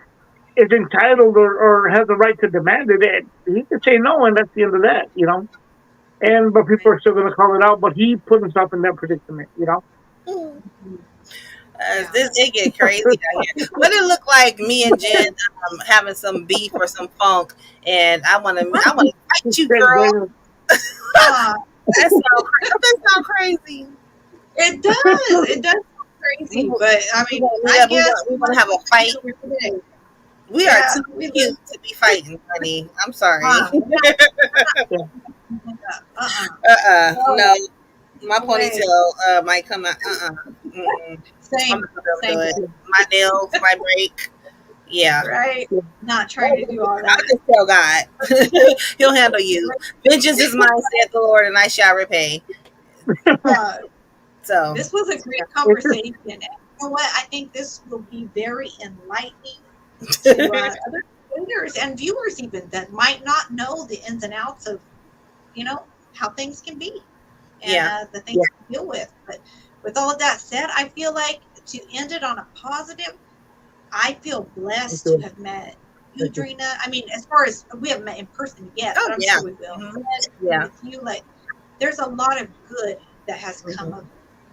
is entitled or has the right to demand it. He could say no, and that's the end of that. But people are still going to call it out. But he put himself in that predicament. Yeah. This it get crazy down here. What it look like me and Jen having some beef or some funk, and I want to fight you, girl. Uh, That sound crazy. That sound crazy. it does. It does sound crazy, but I mean, I guess we want to have a fight. We are Yeah, too we cute to be fighting, honey. I'm sorry. No, my No way. ponytail might come out. I'm Same. not gonna Same. do it. My nails might break. Yeah. Right? Not trying to do all I'll that. just tell God. He'll handle you. Vengeance is mine, saith the Lord, and I shall repay. Uh, So this was a great conversation. And you know what? I think this will be very enlightening to other readers and viewers even that might not know the ins and outs of, how things can be and yeah. the things to deal with. But with all of that said, I feel like to end it on a positive, I feel blessed to have met you, Drina. I mean, as far as we haven't met in person yet, Oh but I'm yeah. sure we will. Yeah. With you, like, there's a lot of good that has come of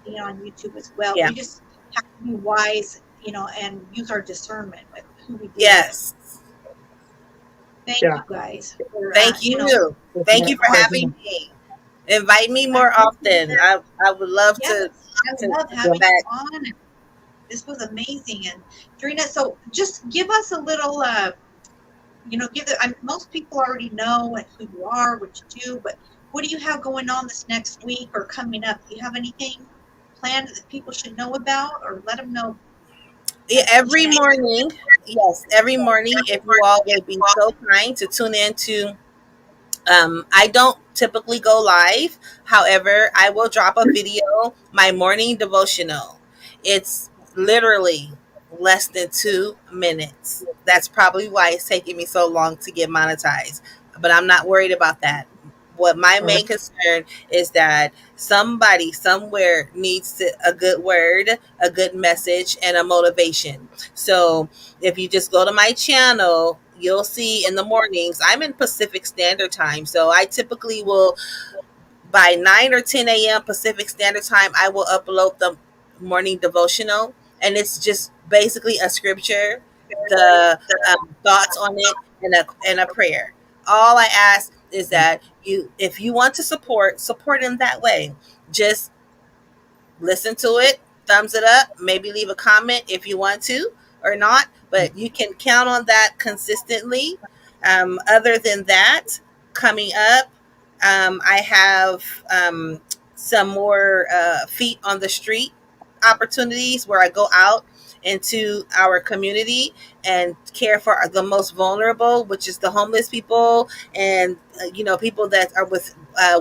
being on YouTube as well. Yeah. We just have to be wise, and use our discernment with who we do. Yes. Thank you guys. For, Thank you. Thank you for having me. Invite me more often. I would love Yes, I love to having go back. you on. This was amazing. And Drina, so just give us a little, most people already know who you are, what you do, but what do you have going on this next week or coming up? Do you have anything planned that people should know about, or let them know? Yeah, every morning. Yes, every morning. If you all would be so kind to tune in to I don't typically go live. However, I will drop a video, my morning devotional. It's literally less than 2 minutes. That's probably why it's taking me so long to get monetized. But I'm not worried about that. What my main concern is that somebody somewhere needs a good word, a good message, and a motivation. So if you just go to my channel, you'll see in the mornings, I'm in Pacific Standard Time. So I typically will, by 9 or 10 a.m. Pacific Standard Time, I will upload the morning devotional. And it's just basically a scripture, the thoughts on it, and a prayer. All I ask is that if you want to support in that way. Just listen to it, thumbs it up, maybe leave a comment if you want to or not, but you can count on that consistently. Other than that, coming up, I have some more feet on the street opportunities where I go out into our community and care for the most vulnerable, which is the homeless people, and people that are with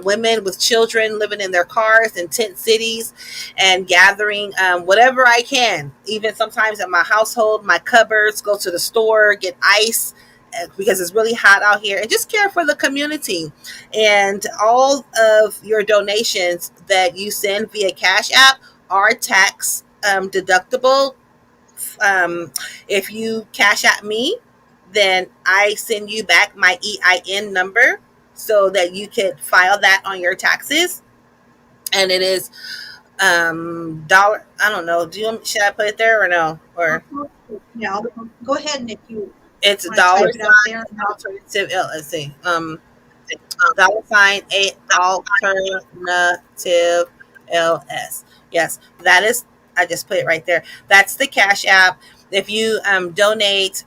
women with children living in their cars in tent cities, and gathering whatever I can, even sometimes at my household, my cupboards, go to the store, get ice because it's really hot out here, and just care for the community. And all of your donations that you send via Cash App are tax deductible. If you Cash App me, then I send you back my EIN number so that you could file that on your taxes. And it is dollar. I don't know. Should I put it there or no? Or Yeah, go ahead, and if you it's want dollar to type it out there. alternative. Let's see. $8 alternative LS. Yes, that is. I just put it right there. That's the Cash App. If you donate,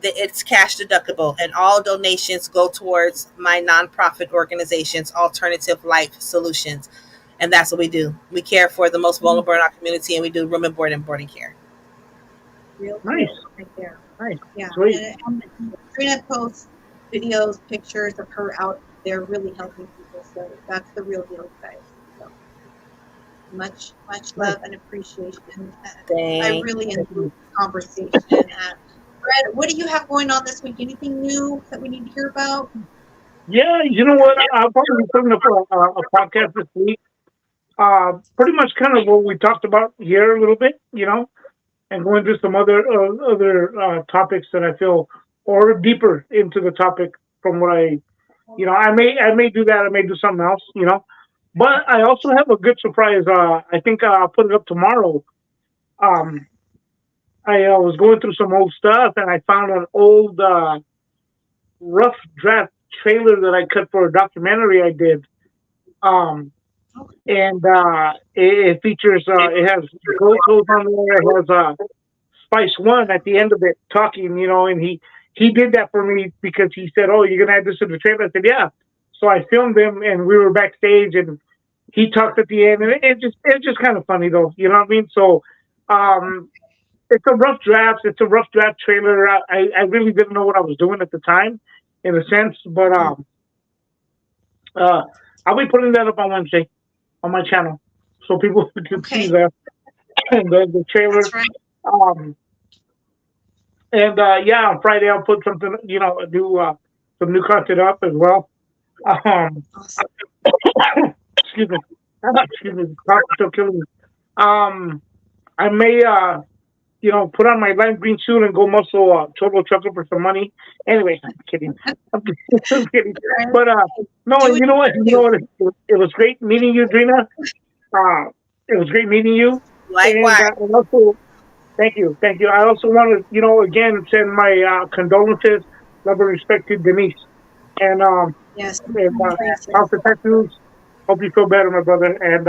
it's cash deductible, and all donations go towards my nonprofit organizations, Alternative Life Solutions, and that's what we do. We care for the most vulnerable in our community, and we do room and board and boarding care. Real Nice. cool, right there. Nice. Yeah. Sweet. And Trina posts videos, pictures of her out there really helping people. So that's the real deal, guys. So much love and appreciation. I Thank really enjoyed the conversation. Fred, what do you have going on this week? Anything new that we need to hear about? Yeah, you know what? I'll probably be putting up a podcast this week. Pretty much kind of what we talked about here a little bit, and going through some other topics that I feel, or deeper into the topic from what I may do that. I may do something else, But I also have a good surprise. I think I'll put it up tomorrow. I was going through some old stuff, and I found an old rough draft trailer that I cut for a documentary I did. And it features, it has Gold Coast on there. It has Spice One at the end of it talking, and he did that for me because he said, "Oh, you're gonna add this to the trailer." I said, "Yeah." So I filmed him, and we were backstage, and he talked at the end, and it's just kind of funny though, you know what I mean? So, it's a rough draft. It's a rough draft trailer. I really didn't know what I was doing at the time, in a sense, but I'll be putting that up on Wednesday on my channel, so people can see that and the trailer. That's right. And on Friday I'll put something, do some new content up as well. Awesome. Excuse me. The cough is still killing me. I may, put on my lime green suit and go muscle Total Trucker for some money. Anyway, I'm kidding. I'm kidding. But no, you know what? It was great meeting you, Drina. It was great meeting you. Likewise. And also, thank you. I also want to, again, send my condolences, love and respect to Denise. And Yes. House of Tattoos. Hope you feel better, my brother. And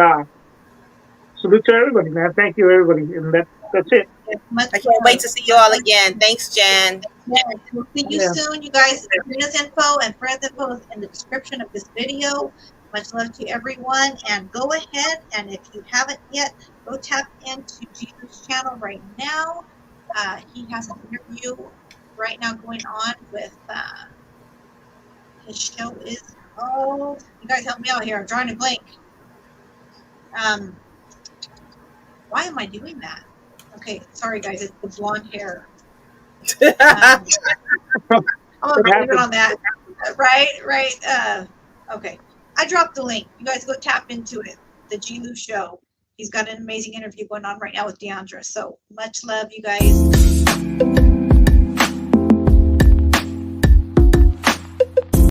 salute to everybody, man. Thank you, everybody. And that's it. I can't wait to see you all again. Thanks, Jen. Yeah, we'll see you soon, you guys. Trina's info and Fred's info is in the description of this video. Much love to everyone, and go ahead, and if you haven't yet, go tap into Jesus' channel right now. He has an interview right now going on with his show is called, you guys help me out here, I'm drawing a blank. Why am I doing that? Okay, sorry guys, it's the blonde hair. I'm gonna leave it on that. Right. Okay. I dropped the link. You guys go tap into it. The G. Lou Show. He's got an amazing interview going on right now with Deandra. So much love, you guys.